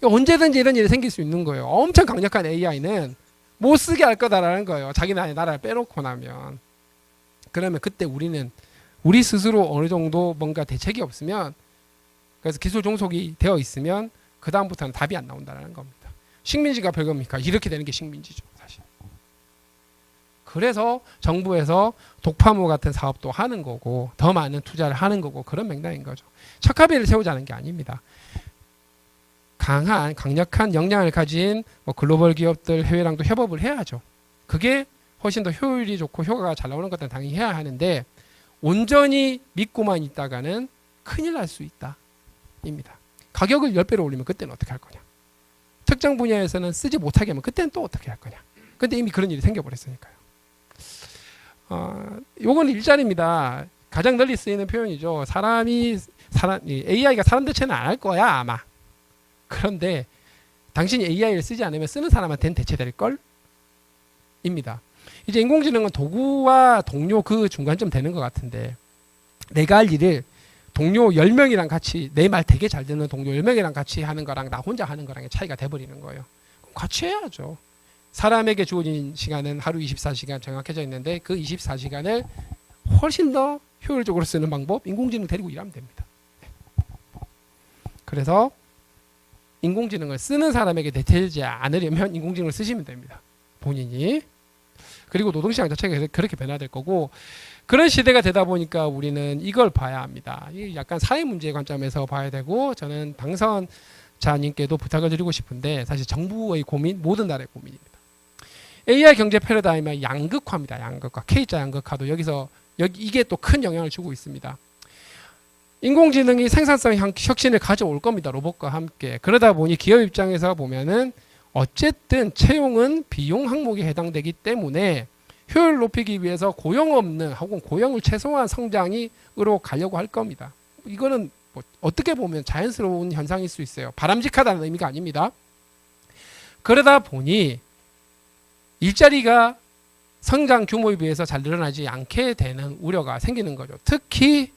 언제든지 이런 일이 생길 수 있는 거예요. 엄청 강력한 AI는 못 쓰게 할 거다라는 거예요. 자기 나라를 빼놓고 나면. 그러면 그때 우리 스스로 어느 정도 뭔가 대책이 없으면, 그래서 기술 종속이 되어 있으면 그 다음부터는 답이 안 나온다는 겁니다. 식민지가 별겁니까? 이렇게 되는 게 식민지죠, 사실. 그래서 정부에서 독파무 같은 사업도 하는 거고, 더 많은 투자를 하는 거고, 그런 맥락인 거죠. 척합의를 세우자는 게 아닙니다. 강력한 역량을 가진 글로벌 기업들, 해외랑도 협업을 해야죠. 그게 훨씬 더 효율이 좋고 효과가 잘 나오는 것들은 당연히 해야 하는데, 온전히 믿고만 있다가는 큰일 날 수 있다 입니다. 가격을 10배로 올리면 그때는 어떻게 할 거냐, 특정 분야에서는 쓰지 못하게 하면 그때는 또 어떻게 할 거냐. 근데 이미 그런 일이 생겨버렸으니까요. 요건 일자리입니다. 가장 널리 쓰이는 표현이죠. AI가 사람 대체는 안 할 거야 아마. 그런데 당신이 AI를 쓰지 않으면 쓰는 사람한테는 대체될 걸? 입니다. 이제 인공지능은 도구와 동료 그 중간쯤 되는 것 같은데, 내가 할 일을 동료 10명이랑 같이, 내 말 되게 잘 듣는 동료 10명이랑 같이 하는 거랑 나 혼자 하는 거랑의 차이가 돼버리는 거예요. 그럼 같이 해야죠. 사람에게 주어진 시간은 하루 24시간 정확해져 있는데, 그 24시간을 훨씬 더 효율적으로 쓰는 방법, 인공지능 데리고 일하면 됩니다. 그래서 인공지능을 쓰는 사람에게 대체되지 않으려면 인공지능을 쓰시면 됩니다. 본인이. 그리고 노동시장 자체가 그렇게 변화될 거고, 그런 시대가 되다 보니까 우리는 이걸 봐야 합니다. 약간 사회 문제의 관점에서 봐야 되고, 저는 당선자님께도 부탁을 드리고 싶은데, 사실 정부의 고민, 모든 나라의 고민입니다. AI 경제 패러다임은 양극화입니다. 양극화. K자 양극화도 이게 또 큰 영향을 주고 있습니다. 인공지능이 생산성 혁신을 가져올 겁니다. 로봇과 함께. 그러다 보니 기업 입장에서 보면은 어쨌든 채용은 비용 항목에 해당되기 때문에 효율 높이기 위해서 고용 없는 혹은 고용을 최소화한 성장으로 가려고 할 겁니다. 이거는 뭐 어떻게 보면 자연스러운 현상일 수 있어요. 바람직하다는 의미가 아닙니다. 그러다 보니 일자리가 성장 규모에 비해서 잘 늘어나지 않게 되는 우려가 생기는 거죠. 특히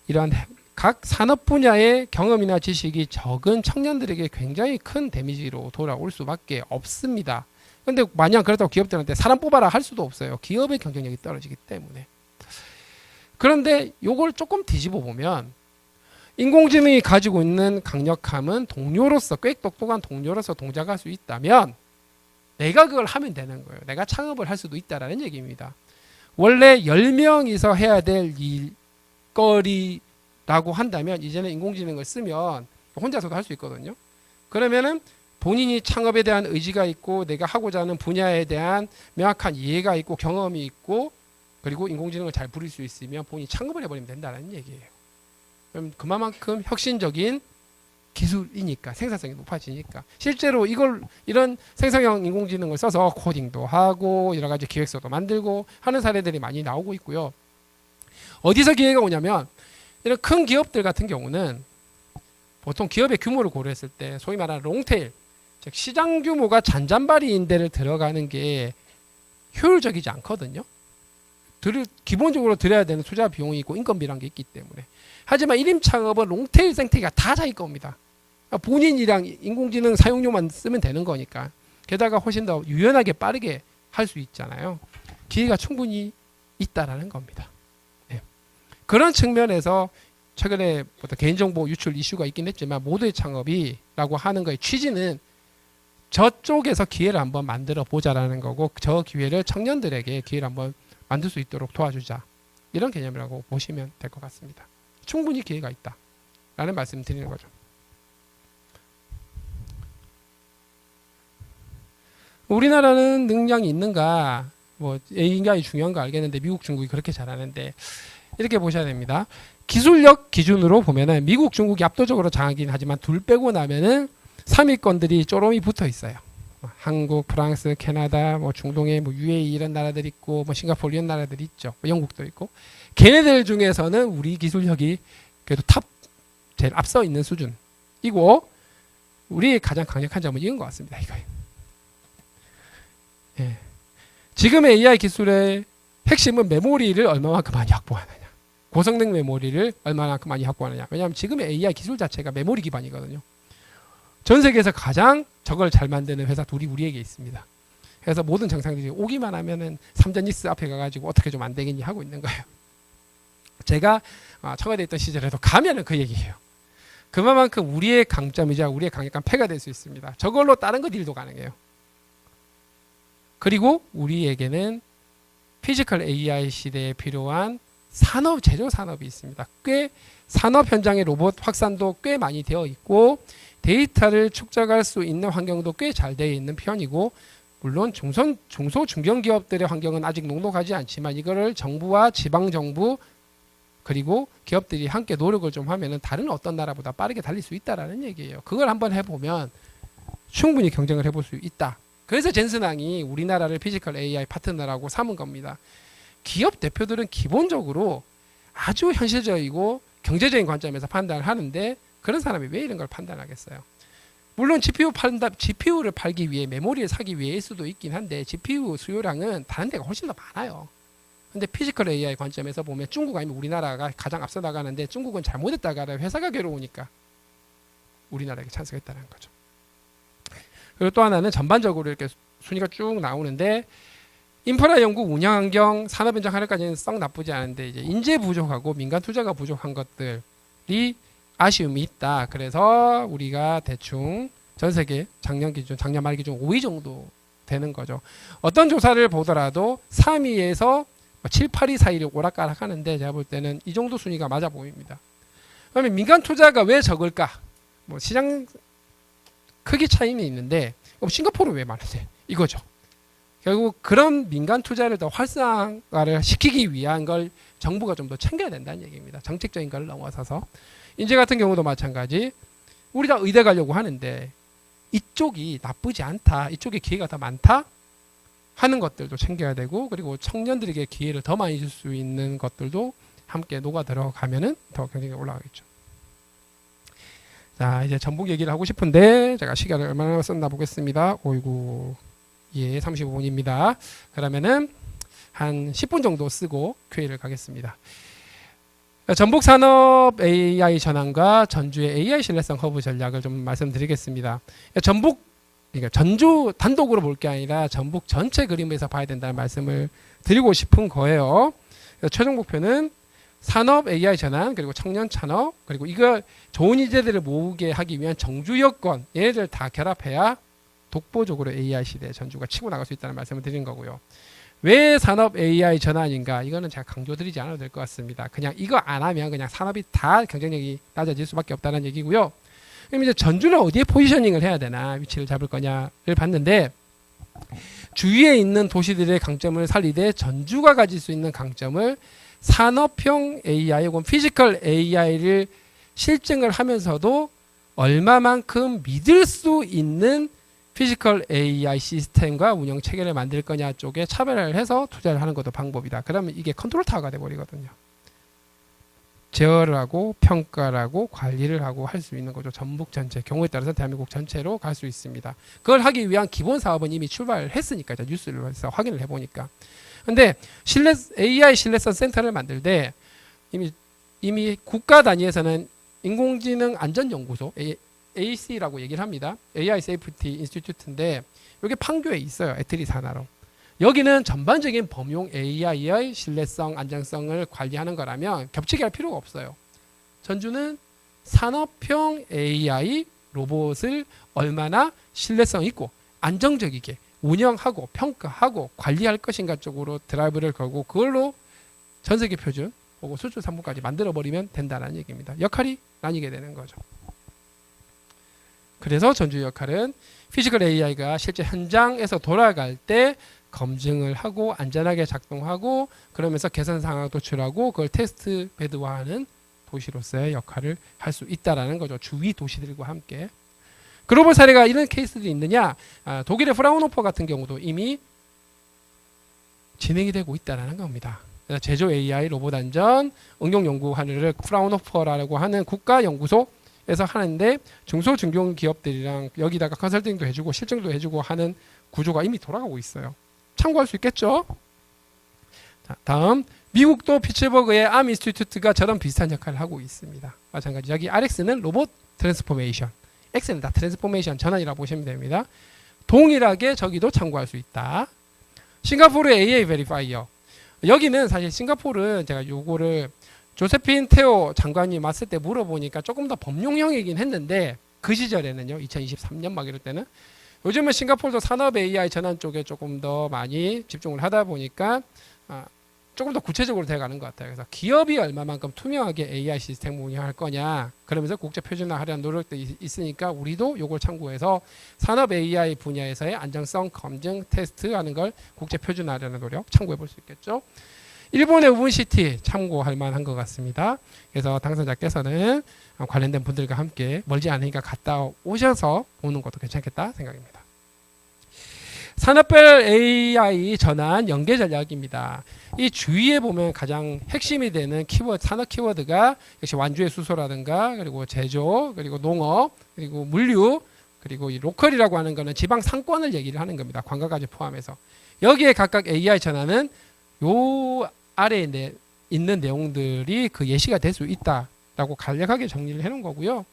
이러한 각 산업 분야의 경험이나 지식이 적은 청년들에게 굉장히 큰 데미지로 돌아올 수밖에 없습니다. 그런데 만약 그렇다고 기업들한테 사람 뽑아라 할 수도 없어요. 기업의 경쟁력이 떨어지기 때문에. 그런데 이걸 조금 뒤집어 보면 인공지능이 가지고 있는 강력함은 동료로서, 꽤 똑똑한 동료로서 동작할 수 있다면 내가 그걸 하면 되는 거예요. 내가 창업을 할 수도 있다라는 얘기입니다. 원래 10명이서 해야 될 일거리라고 한다면 이제는 인공지능을 쓰면 혼자서도 할 수 있거든요. 그러면은 본인이 창업에 대한 의지가 있고 내가 하고자 하는 분야에 대한 명확한 이해가 있고 경험이 있고 그리고 인공지능을 잘 부릴 수 있으면 본인이 창업을 해버리면 된다는 얘기예요. 그럼 그만큼 혁신적인 기술이니까 생산성이 높아지니까 실제로 이런 생성형 인공지능을 써서 코딩도 하고 여러 가지 기획서도 만들고 하는 사례들이 많이 나오고 있고요. 어디서 기회가 오냐면 이런 큰 기업들 같은 경우는 보통 기업의 규모를 고려했을 때 소위 말하는 롱테일, 즉 시장 규모가 잔잔바리인 데를 들어가는 게 효율적이지 않거든요. 기본적으로 들여야 되는 투자 비용이 있고 인건비라는 게 있기 때문에. 하지만 1인 창업은 롱테일 생태계가 다 자기 겁니다. 본인이랑 인공지능 사용료만 쓰면 되는 거니까. 게다가 훨씬 더 유연하게 빠르게 할 수 있잖아요. 기회가 충분히 있다라는 겁니다. 네. 그런 측면에서 최근에 개인정보 유출 이슈가 있긴 했지만 모두의 창업이라고 하는 거의 취지는 저쪽에서 기회를 한번 만들어 보자라는 거고 저 기회를 청년들에게 기회를 한번 만들 수 있도록 도와주자. 이런 개념이라고 보시면 될 것 같습니다. 충분히 기회가 있다라는 말씀 드리는 거죠. 우리나라는 능력이 있는가? 뭐 A인가이 중요한 거 알겠는데 미국, 중국이 그렇게 잘하는데 이렇게 보셔야 됩니다. 기술력 기준으로 보면은 미국, 중국이 압도적으로 장하긴 하지만 둘 빼고 나면은 3위권들이 쪼로미 붙어 있어요. 한국, 프랑스, 캐나다, 뭐 중동의 뭐 UAE 이런 나라들 있고 뭐 싱가포르 이런 나라들이 있죠. 뭐 영국도 있고. 걔네들 중에서는 우리 기술력이 그래도 제일 앞서 있는 수준이고 우리의 가장 강력한 점은 이건 것 같습니다. 이거예요. 예. 지금의 AI 기술의 핵심은 메모리를 얼마만큼 많이 확보하느냐. 고성능 메모리를 얼마만큼 많이 확보하느냐. 왜냐하면 지금의 AI 기술 자체가 메모리 기반이거든요. 전 세계에서 가장 저걸 잘 만드는 회사 둘이 우리에게 있습니다. 그래서 모든 정상들이 오기만 하면은 삼전이스 앞에 가가지고 어떻게 좀 안 되겠니 하고 있는 거예요. 제가 청와대에 있던 시절에도 가면은 그 얘기예요. 그만큼 우리의 강점이자 우리의 강력한 패가 될 수 있습니다. 저걸로 다른 거 딜도 가능해요. 그리고 우리에게는 피지컬 AI 시대에 필요한 산업, 제조 산업이 있습니다. 꽤 산업 현장의 로봇 확산도 꽤 많이 되어 있고 데이터를 축적할 수 있는 환경도 꽤 잘 되어 있는 편이고 물론 중소 중견기업들의 환경은 아직 녹록하지 않지만 이거를 정부와 지방정부 그리고 기업들이 함께 노력을 좀 하면은 다른 어떤 나라보다 빠르게 달릴 수 있다라는 얘기예요. 그걸 한번 해보면 충분히 경쟁을 해볼 수 있다. 그래서 젠슨항이 우리나라를 피지컬 AI 파트너라고 삼은 겁니다. 기업 대표들은 기본적으로 아주 현실적이고 경제적인 관점에서 판단을 하는데 그런 사람이 왜 이런 걸 판단하겠어요? 물론 GPU를 팔기 위해 메모리를 사기 위해일 수도 있긴 한데 GPU 수요량은 다른 데가 훨씬 더 많아요. 근데 피지컬 AI 관점에서 보면 중국 아니면 우리나라가 가장 앞서 나가는데 중국은 잘못했다가 회사가 괴로우니까 우리나라에게 찬스가 있다는 거죠. 그리고 또 하나는 전반적으로 이렇게 순위가 쭉 나오는데 인프라 연구, 운영 환경, 산업 현장 하려까지는 썩 나쁘지 않은데 이제 인재 부족하고 민간 투자가 부족한 것들이 아쉬움이 있다. 그래서 우리가 대충 전 세계 작년 말 기준 5위 정도 되는 거죠. 어떤 조사를 보더라도 3위에서 7, 8위 사이를 오락가락 하는데 제가 볼 때는 이 정도 순위가 맞아 보입니다. 그러면 민간 투자가 왜 적을까? 뭐 시장 크기 차이는 있는데 싱가포르 왜 많은데? 이거죠. 결국 그런 민간 투자를 더 활성화를 시키기 위한 걸 정부가 좀 더 챙겨야 된다는 얘기입니다. 정책적인 걸 넘어서서. 인재 같은 경우도 마찬가지. 우리 다 의대 가려고 하는데 이쪽이 나쁘지 않다. 이쪽에 기회가 더 많다. 하는 것들도 챙겨야 되고 그리고 청년들에게 기회를 더 많이 줄 수 있는 것들도 함께 녹아 들어가면은 더 경쟁이 올라가겠죠. 자, 이제 전북 얘기를 하고 싶은데 제가 시간을 얼마나 썼나 보겠습니다. 어이구. 예, 35분입니다. 그러면은 한 10분 정도 쓰고 Q&A를 가겠습니다. 전북 산업 AI 전환과 전주의 AI 신뢰성 허브 전략을 좀 말씀드리겠습니다. 그러니까 전주 단독으로 볼 게 아니라 전북 전체 그림에서 봐야 된다는 말씀을 드리고 싶은 거예요. 최종 목표는 산업 AI 전환 그리고 청년 산업 그리고 이거 좋은 인재들을 모으게 하기 위한 정주 여건 얘네들 다 결합해야 독보적으로 AI 시대에 전주가 치고 나갈 수 있다는 말씀을 드린 거고요. 왜 산업 AI 전환인가? 이거는 제가 강조드리지 않아도 될 것 같습니다. 그냥 이거 안 하면 그냥 산업이 다 경쟁력이 낮아질 수밖에 없다는 얘기고요. 그럼 이제 전주는 어디에 포지셔닝을 해야 되나 위치를 잡을 거냐를 봤는데 주위에 있는 도시들의 강점을 살리되 전주가 가질 수 있는 강점을 산업형 AI 혹은 피지컬 AI를 실증을 하면서도 얼마만큼 믿을 수 있는 피지컬 AI 시스템과 운영 체계를 만들 거냐 쪽에 차별화를 해서 투자를 하는 것도 방법이다. 그러면 이게 컨트롤 타워가 돼버리거든요. 제어를 하고 평가를 하고 관리를 하고 할 수 있는 거죠. 전북 전체 경우에 따라서 대한민국 전체로 갈 수 있습니다. 그걸 하기 위한 기본 사업은 이미 출발했으니까 뉴스를 해서 확인을 해보니까. 근데 AI 신뢰성 센터를 만들 때 이미 국가 단위에서는 인공지능 안전연구소 AC라고 얘기를 합니다. AI Safety Institute인데 여기 판교에 있어요. 애트리 산하로. 여기는 전반적인 범용 AI의 신뢰성, 안정성을 관리하는 거라면 겹치게 할 필요가 없어요. 전주는 산업형 AI 로봇을 얼마나 신뢰성 있고 안정적이게 운영하고 평가하고 관리할 것인가 쪽으로 드라이브를 걸고 그걸로 전 세계 표준 혹은 수출 상품까지 만들어버리면 된다는 얘기입니다. 역할이 나뉘게 되는 거죠. 그래서 전주 역할은 피지컬 AI가 실제 현장에서 돌아갈 때 검증을 하고 안전하게 작동하고 그러면서 개선 상황을 도출하고 그걸 테스트 베드화하는 도시로서의 역할을 할 수 있다라는 거죠. 주위 도시들과 함께. 글로벌 사례가 이런 케이스들이 있느냐? 독일의 프라운호퍼 같은 경우도 이미 진행이 되고 있다는 겁니다. 제조 AI 로봇 안전 응용 연구하는 프라운호퍼라고 하는 국가 연구소에서 하는데 중소 중견 기업들이랑 여기다가 컨설팅도 해주고 실증도 해주고 하는 구조가 이미 돌아가고 있어요. 참고할 수 있겠죠? 자, 다음 미국도 피츠버그의 암 인스티튜트가 저런 비슷한 역할을 하고 있습니다. 마찬가지 여기 RX는 로봇 트랜스포메이션, X는 다 트랜스포메이션 전환이라고 보시면 됩니다. 동일하게 저기도 참고할 수 있다. 싱가포르의 AA 베리파이어. 여기는 사실 싱가포르는 제가 요거를 조세핀 테오 장관이 왔을 때 물어보니까 조금 더 범용형이긴 했는데 그 시절에는요 2023년 막 이럴 때는 요즘은 싱가포르도 산업 AI 전환 쪽에 조금 더 많이 집중을 하다 보니까 조금 더 구체적으로 돼가는 것 같아요. 그래서 기업이 얼마만큼 투명하게 AI 시스템 운영할 거냐 그러면서 국제 표준화하려는 노력도 있으니까 우리도 이걸 참고해서 산업 AI 분야에서의 안정성 검증 테스트하는 걸 국제 표준화하려는 노력 참고해 볼 수 있겠죠. 일본의 우분시티 참고할 만한 것 같습니다. 그래서 당사자께서는 관련된 분들과 함께 멀지 않으니까 갔다 오셔서 보는 것도 괜찮겠다 생각입니다. 산업별 AI 전환 연계 전략입니다. 이 주위에 보면 가장 핵심이 되는 키워드, 산업 키워드가 역시 완주의 수소라든가 그리고 제조 그리고 농업 그리고 물류 그리고 이 로컬이라고 하는 거는 지방 상권을 얘기를 하는 겁니다. 관광까지 포함해서. 여기에 각각 AI 전환은 요 아래에 있는 내용들이 그 예시가 될 수 있다라고 간략하게 정리를 해놓은 거고요.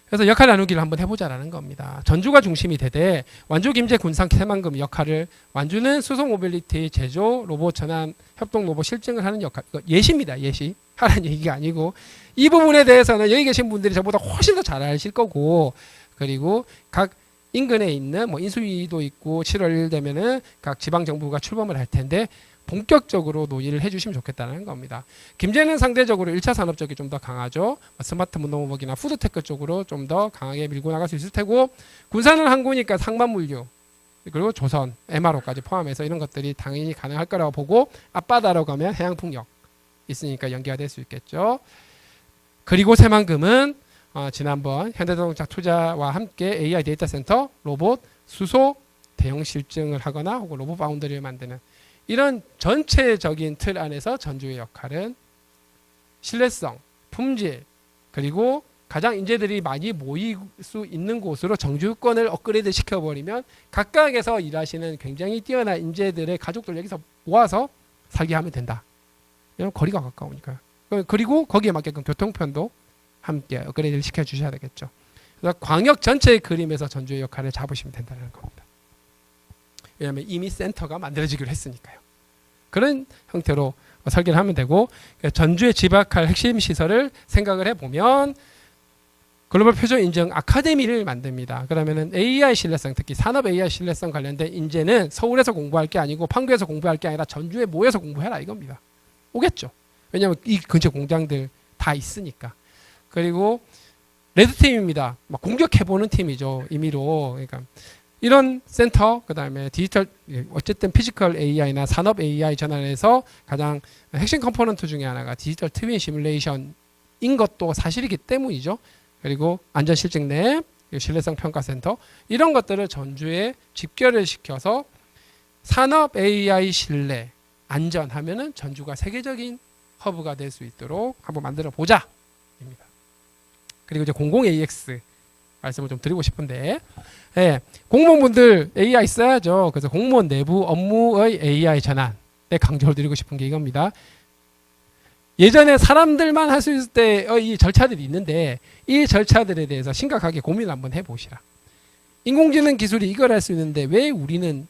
그래서 역할 나누기를 한번 해보자라는 겁니다. 전주가 중심이 되되 완주, 김제, 군산, 새만금 역할을 완주는 수소 모빌리티, 제조, 로봇 전환, 협동 로봇 실증을 하는 역할. 이거 예시입니다. 예시. 하라는 얘기가 아니고 이 부분에 대해서는 여기 계신 분들이 저보다 훨씬 더 잘 아실 거고 그리고 각 인근에 있는 뭐 인수위도 있고 7월 1일 되면은 각 지방 정부가 출범을 할 텐데 본격적으로 논의를 해주시면 좋겠다는 겁니다. 김제는 상대적으로 1차 산업 쪽이 좀 더 강하죠. 스마트 농업이나 푸드테크 쪽으로 좀 더 강하게 밀고 나갈 수 있을 테고 군산은 항구니까 상반물류 그리고 조선, MRO까지 포함해서 이런 것들이 당연히 가능할 거라고 보고 앞바다로 가면 해양풍력 있으니까 연계가 될 수 있겠죠. 그리고 새만금은 지난번 현대자동차 투자와 함께 AI 데이터 센터, 로봇, 수소, 대형 실증을 하거나 혹은 로봇 바운더리를 만드는 이런 전체적인 틀 안에서 전주의 역할은 신뢰성, 품질 그리고 가장 인재들이 많이 모일 수 있는 곳으로 정주권을 업그레이드 시켜버리면 각각에서 일하시는 굉장히 뛰어난 인재들의 가족들 여기서 모아서 살게 하면 된다. 이런 거리가 가까우니까요. 그리고 거기에 맞게끔 교통편도 함께 업그레이드를 시켜주셔야 되겠죠. 그래서 광역 전체의 그림에서 전주의 역할을 잡으시면 된다는 겁니다. 왜냐하면 이미 센터가 만들어지기로 했으니까요. 그런 형태로 설계를 하면 되고 전주에 집약할 핵심 시설을 생각을 해보면 글로벌 표준 인증 아카데미를 만듭니다. 그러면은 AI 신뢰성, 특히 산업 AI 신뢰성 관련된 인재는 서울에서 공부할 게 아니고 판교에서 공부할 게 아니라 전주에 모여서 공부해라 이겁니다. 오겠죠. 왜냐하면 이 근처 공장들 다 있으니까. 그리고 레드팀입니다. 막 공격해보는 팀이죠. 임의로. 그러니까 이런 센터, 그 다음에 디지털, 어쨌든 피지컬 AI나 산업 AI 전환에서 가장 핵심 컴포넌트 중에 하나가 디지털 트윈 시뮬레이션인 것도 사실이기 때문이죠. 그리고 안전실증 랩, 신뢰성 평가센터 이런 것들을 전주에 집결을 시켜서 산업 AI 신뢰, 안전하면은 전주가 세계적인 허브가 될 수 있도록 한번 만들어 보자. 입니다. 그리고 이제 공공 AX 말씀을 좀 드리고 싶은데, 예, 공무원분들 AI 써야죠. 그래서 공무원 내부 업무의 AI 전환에 강조를 드리고 싶은 게 이겁니다. 예전에 사람들만 할 수 있을 때의 이 절차들이 있는데 이 절차들에 대해서 심각하게 고민을 한번 해보시라. 인공지능 기술이 이걸 할 수 있는데 왜 우리는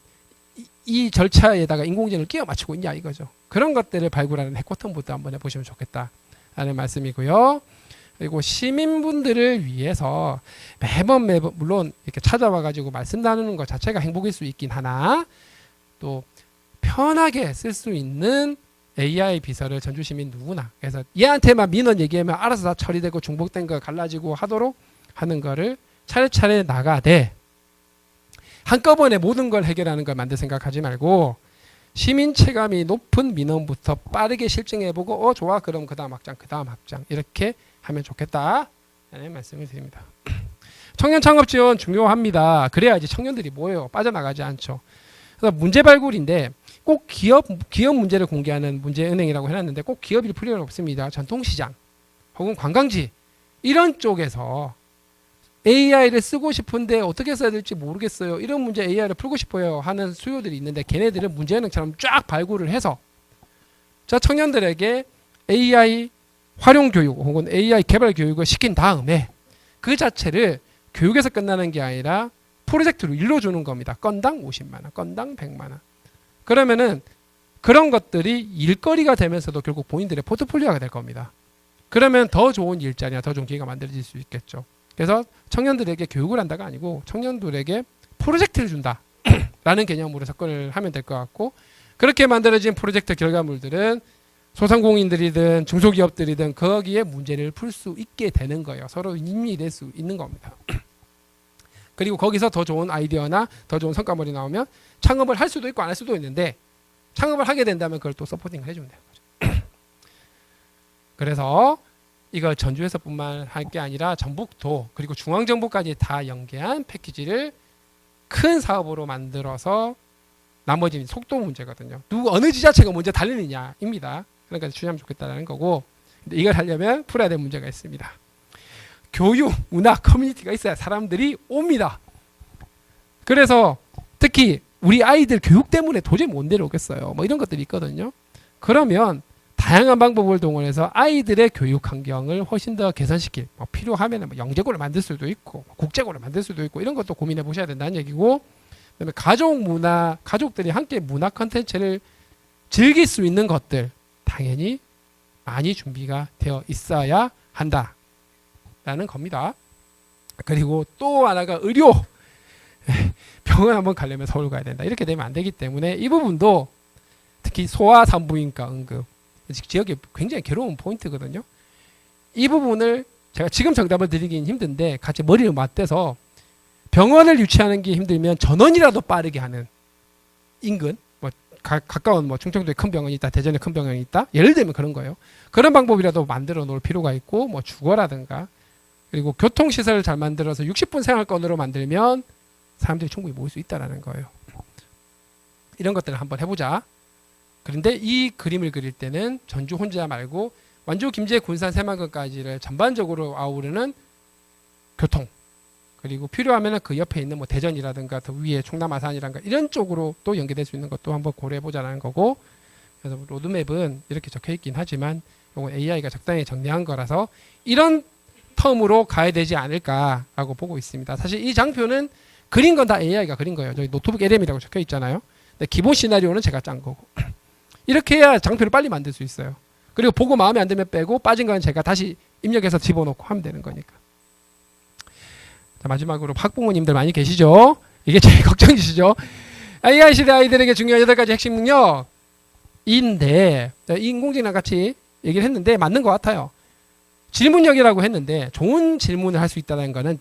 이 절차에다가 인공지능을 끼워 맞추고 있냐 이거죠. 그런 것들을 발굴하는 해코턴부터 한번 해보시면 좋겠다라는 말씀이고요. 그리고 시민분들을 위해서 매번 물론 이렇게 찾아와가지고 말씀 나누는 것 자체가 행복일 수 있긴 하나 또 편하게 쓸 수 있는 AI 비서를 전주시민 누구나 그래서 얘한테만 민원 얘기하면 알아서 다 처리되고 중복된 거 갈라지고 하도록 하는 거를 차례차례 나가되 한꺼번에 모든 걸 해결하는 걸 만들 생각하지 말고 시민 체감이 높은 민원부터 빠르게 실증해보고 좋아 그럼 그 다음 확장 이렇게 하면 좋겠다 라는 말씀을 드립니다. 청년 창업 지원 중요합니다. 그래야지 청년들이 뭐예요? 빠져나가지 않죠. 그래서 문제 발굴인데 꼭 기업 문제를 공개하는 문제은행이라고 해놨는데 꼭 기업일 필요는 없습니다. 전통시장 혹은 관광지 이런 쪽에서 AI를 쓰고 싶은데 어떻게 써야 될지 모르겠어요. 이런 문제 AI를 풀고 싶어요 하는 수요들이 있는데 걔네들은 문제은행처럼 쫙 발굴을 해서 저 청년들에게 AI 활용 교육 혹은 AI 개발 교육을 시킨 다음에 그 자체를 교육에서 끝나는 게 아니라 프로젝트로 일러주는 겁니다. 건당 50만 원, 건당 100만 원. 그러면은 그런 것들이 일거리가 되면서도 결국 본인들의 포트폴리오가 될 겁니다. 그러면 더 좋은 일자리나 더 좋은 기회가 만들어질 수 있겠죠. 그래서 청년들에게 교육을 한다가 아니고 청년들에게 프로젝트를 준다 라는 개념으로 접근을 하면 될 것 같고 그렇게 만들어진 프로젝트 결과물들은 소상공인들이든 중소기업들이든 거기에 문제를 풀 수 있게 되는 거예요. 서로 윈윈이 될 수 있는 겁니다. 그리고 거기서 더 좋은 아이디어나 더 좋은 성과물이 나오면 창업을 할 수도 있고 안 할 수도 있는데 창업을 하게 된다면 그걸 또 서포팅을 해주면 되는 거죠. 그래서 이걸 전주에서뿐만 할 게 아니라 전북도 그리고 중앙정부까지 다 연계한 패키지를 큰 사업으로 만들어서 나머지는 속도 문제거든요. 어느 지자체가 먼저 달리느냐입니다. 그러니까 주의하면 좋겠다는 거고, 근데 이걸 하려면 풀어야 될 문제가 있습니다. 교육, 문화, 커뮤니티가 있어야 사람들이 옵니다. 그래서 특히 우리 아이들 교육 때문에 도저히 못 내려오겠어요. 뭐 이런 것들이 있거든요. 그러면 다양한 방법을 동원해서 아이들의 교육 환경을 훨씬 더 개선시킬, 뭐 필요하면 뭐 영재고를 만들 수도 있고 국제고를 만들 수도 있고 이런 것도 고민해 보셔야 된다는 얘기고, 그다음에 가족 문화, 가족들이 함께 문화 콘텐츠를 즐길 수 있는 것들 당연히 많이 준비가 되어 있어야 한다라는 겁니다. 그리고 또 하나가 의료. 병원 한번 가려면 서울 가야 된다. 이렇게 되면 안 되기 때문에 이 부분도 특히 소아 산부인과 응급 지역이 굉장히 괴로운 포인트거든요. 이 부분을 제가 지금 정답을 드리긴 힘든데 같이 머리를 맞대서 병원을 유치하는 게 힘들면 전원이라도 빠르게 하는 인근, 뭐 가까운 뭐 충청도에 큰 병원이 있다, 대전에 큰 병원이 있다, 예를 들면 그런 거예요. 그런 방법이라도 만들어 놓을 필요가 있고, 뭐 주거라든가 그리고 교통시설을 잘 만들어서 60분 생활권으로 만들면 사람들이 충분히 모일 수 있다라는 거예요. 이런 것들을 한번 해보자. 그런데 이 그림을 그릴 때는 전주 혼자 말고 완주, 김제, 군산, 새만금까지를 전반적으로 아우르는 교통, 그리고 필요하면 그 옆에 있는 뭐 대전이라든가 더 위에 충남 아산이라든가 이런 쪽으로 또 연계될 수 있는 것도 한번 고려해 보자는 거고, 그래서 로드맵은 이렇게 적혀 있긴 하지만 이건 AI가 적당히 정리한 거라서 이런 텀으로 가야 되지 않을까라고 보고 있습니다. 사실 이 장표는 그린 건 다 AI가 그린 거예요. 저희 노트북 LM이라고 적혀 있잖아요. 근데 기본 시나리오는 제가 짠 거고. 이렇게 해야 장표를 빨리 만들 수 있어요. 그리고 보고 마음에 안 들면 빼고 빠진 건 제가 다시 입력해서 집어넣고 하면 되는 거니까. 자, 마지막으로 학부모님들 많이 계시죠? 이게 제일 걱정이시죠? AI 시대 아이들에게 중요한 8가지 핵심 능력인데, 인공지능 같이 얘기를 했는데 맞는 것 같아요. 질문력이라고 했는데 좋은 질문을 할 수 있다는 거는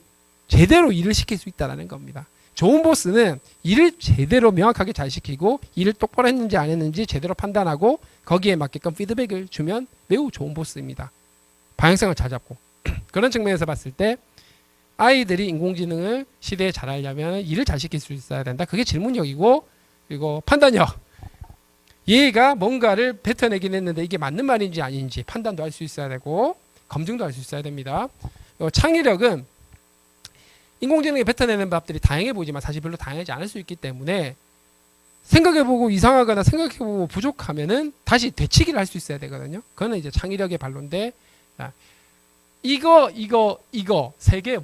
제대로 일을 시킬 수 있다는 겁니다. 좋은 보스는 일을 제대로 명확하게 잘 시키고 일을 똑바로 했는지 안 했는지 제대로 판단하고 거기에 맞게끔 피드백을 주면 매우 좋은 보스입니다. 방향성을 잘 잡고. 그런 측면에서 봤을 때 아이들이 인공지능을 시대에 잘 하려면 일을 잘 시킬 수 있어야 된다. 그게 질문력이고, 그리고 판단력. 얘가 뭔가를 뱉어내긴 했는데 이게 맞는 말인지 아닌지 판단도 할 수 있어야 되고 검증도 할 수 있어야 됩니다. 창의력은 인공지능이 뱉어내는 답들이 다양해 보이지만 사실 별로 다양하지 않을 수 있기 때문에 생각해보고 이상하거나 생각해보고 부족하면은 다시 되치기를 할 수 있어야 되거든요. 그거는 이제 창의력의 발로인데, 이거 세 개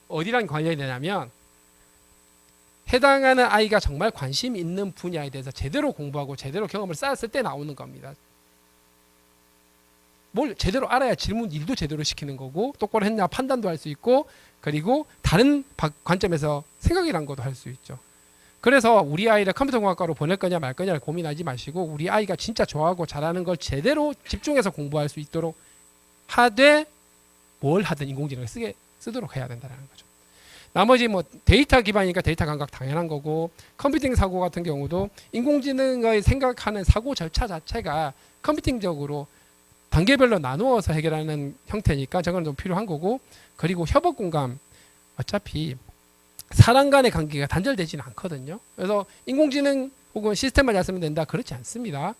어디랑 관련이 되냐면 해당하는 아이가 정말 관심 있는 분야에 대해서 제대로 공부하고 제대로 경험을 쌓았을 때 나오는 겁니다. 뭘 제대로 알아야 질문 일도 제대로 시키는 거고 똑바로 했냐 판단도 할 수 있고, 그리고 다른 관점에서 생각이란 것도 할 수 있죠. 그래서 우리 아이를 컴퓨터공학과로 보낼 거냐 말 거냐를 고민하지 마시고 우리 아이가 진짜 좋아하고 잘하는 걸 제대로 집중해서 공부할 수 있도록 하되 뭘 하든 인공지능을 쓰도록 해야 된다는 거죠. 나머지 뭐 데이터 기반이니까 데이터 감각 당연한 거고, 컴퓨팅 사고 같은 경우도 인공지능의 생각하는 사고 절차 자체가 컴퓨팅적으로 단계별로 나누어서 해결하는 형태니까 저건 좀 필요한 거고, 그리고 협업 공감, 어차피 사람 간의 관계가 단절되지는 않거든요. 그래서 인공지능 혹은 시스템만 잘 쓰면 된다, 그렇지 않습니다.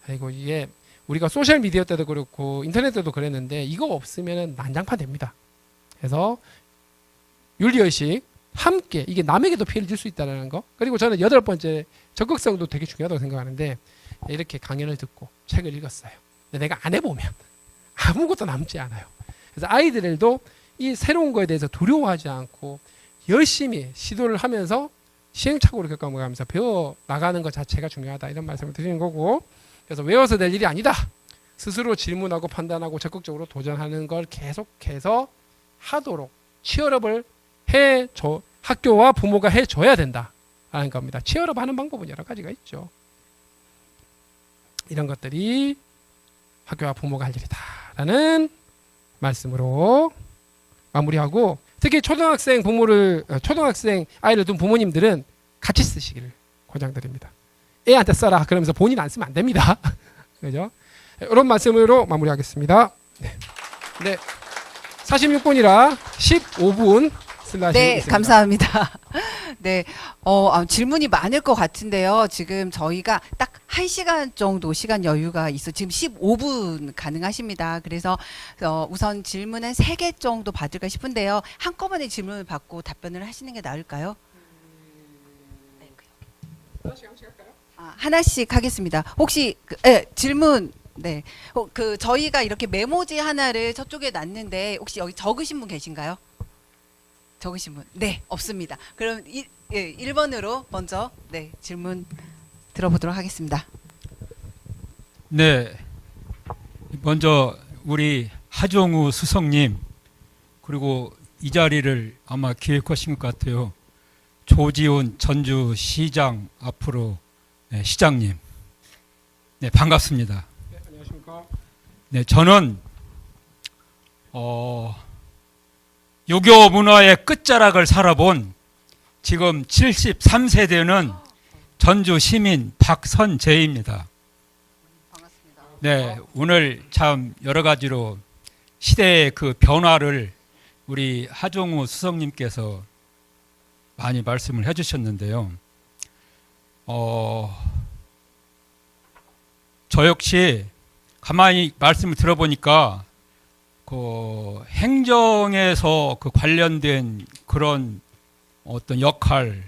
그리고 이게 우리가 소셜 미디어 때도 그렇고 인터넷 때도 그랬는데 이거 없으면 난장판 됩니다. 그래서 윤리의식 함께, 이게 남에게도 피해를 줄 수 있다는 거. 그리고 저는 8번째 적극성도 되게 중요하다고 생각하는데, 이렇게 강연을 듣고 책을 읽었어요. 근데 내가 안 해보면 아무것도 남지 않아요. 그래서 아이들도 이 새로운 거에 대해서 두려워하지 않고 열심히 시도를 하면서 시행착오를 겪어가면서 배워 나가는 것 자체가 중요하다, 이런 말씀을 드리는 거고, 그래서 외워서 될 일이 아니다. 스스로 질문하고 판단하고 적극적으로 도전하는 걸 계속해서 하도록 치열업을 해줘, 학교와 부모가 해줘야 된다라는 겁니다. 치열업 하는 방법은 여러 가지가 있죠. 이런 것들이 학교와 부모가 할 일이다라는 말씀으로 마무리하고, 특히 초등학생 아이를 둔 부모님들은 같이 쓰시기를 권장드립니다. 애한테 써라 그러면서 본인 안 쓰면 안 됩니다. 그죠? 이런 말씀으로 마무리하겠습니다. 네. 46분이라 15분 슬라시. 네, 있습니다. 감사합니다. 네, 질문이 많을 것 같은데요. 지금 저희가 딱 1시간 정도 시간 여유가 있어. 지금 15분 가능하십니다. 그래서 우선 질문은 3개 정도 받을까 싶은데요. 한꺼번에 질문을 받고 답변을 하시는 게 나을까요? 하나씩 하겠습니다. 혹시 질문 네, 저희가 이렇게 메모지 하나를 저쪽에 놨는데 혹시 여기 적으신 분 계신가요? 적으신 분? 네, 없습니다. 그럼 1번으로 먼저 네, 질문 들어보도록 하겠습니다. 네, 먼저 우리 하정우 수석님, 그리고 이 자리를 아마 기획하신 것 같아요. 조지훈 전주시장 앞으로 네, 시장님, 네, 반갑습니다. 네, 안녕하십니까. 네, 저는 유교 문화의 끝자락을 살아본 지금 73세 되는 전주 시민 박선재입니다. 반갑습니다. 네, 오늘 참 여러 가지로 시대의 그 변화를 우리 하종우 수석님께서 많이 말씀을 해주셨는데요. 저 역시 가만히 말씀을 들어보니까 그 행정에서 그 관련된 그런 어떤 역할,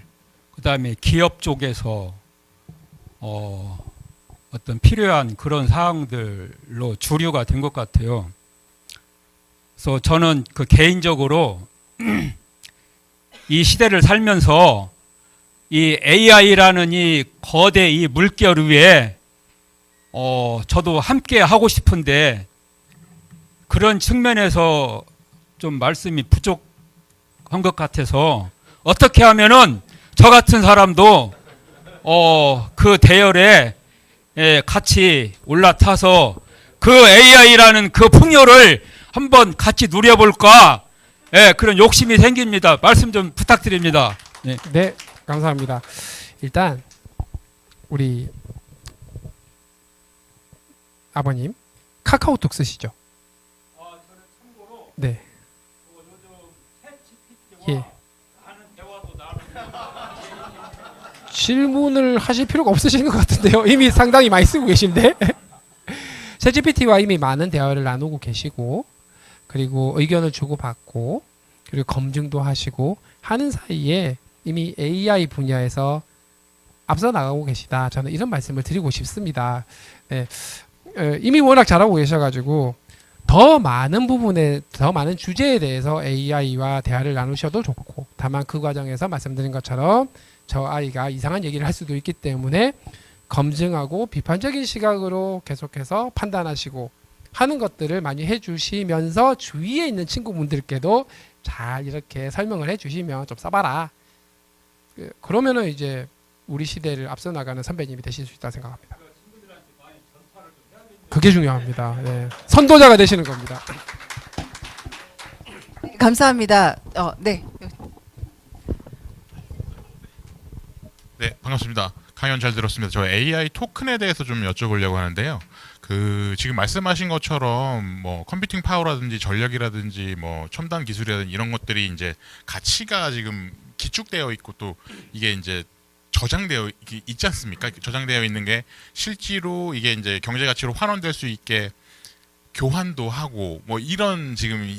그 다음에 기업 쪽에서 어떤 필요한 그런 사항들로 주류가 된 것 같아요. 그래서 저는 그 개인적으로 이 시대를 살면서 이 AI라는 이 거대 이 물결 위에 저도 함께 하고 싶은데 그런 측면에서 좀 말씀이 부족한 것 같아서 어떻게 하면은 저 같은 사람도 그 대열에 같이 올라타서 그 AI라는 그 풍요를 한번 같이 누려볼까 그런 욕심이 생깁니다. 말씀 좀 부탁드립니다. 네, 네, 감사합니다. 일단 우리 아버님 카카오톡 쓰시죠? 네. 예. 질문을 하실 필요가 없으신 것 같은데요. 이미 상당히 많이 쓰고 계신데. 챗GPT와 이미 많은 대화를 나누고 계시고, 그리고 의견을 주고받고, 그리고 검증도 하시고 하는 사이에 이미 AI 분야에서 앞서 나가고 계시다. 저는 이런 말씀을 드리고 싶습니다. 네. 이미 워낙 잘하고 계셔가지고 더 많은 부분에 더 많은 주제에 대해서 AI와 대화를 나누셔도 좋고, 다만 그 과정에서 말씀드린 것처럼 저 아이가 이상한 얘기를 할 수도 있기 때문에 검증하고 비판적인 시각으로 계속해서 판단하시고 하는 것들을 많이 해주시면서 주위에 있는 친구분들께도 잘 이렇게 설명을 해주시면 좀 써봐라. 그러면은 이제 우리 시대를 앞서 나가는 선배님이 되실 수 있다 생각합니다. 그게 중요합니다. 네. 선도자가 되시는 겁니다. 감사합니다. 네. 네, 반갑습니다. 강연 잘 들었습니다. 저 AI 토큰에 대해서 좀 여쭤보려고 하는데요. 지금 말씀하신 것처럼 뭐 컴퓨팅 파워라든지 전력이라든지 뭐 첨단 기술이라든지 이런 것들이 이제 가치가 지금 기축되어 있고 또 이게 이제 저장되어 있지 않습니까? 저장되어 있는 게 실제로 이게 이제 경제 가치로 환원될 수 있게 교환도 하고 뭐 이런 지금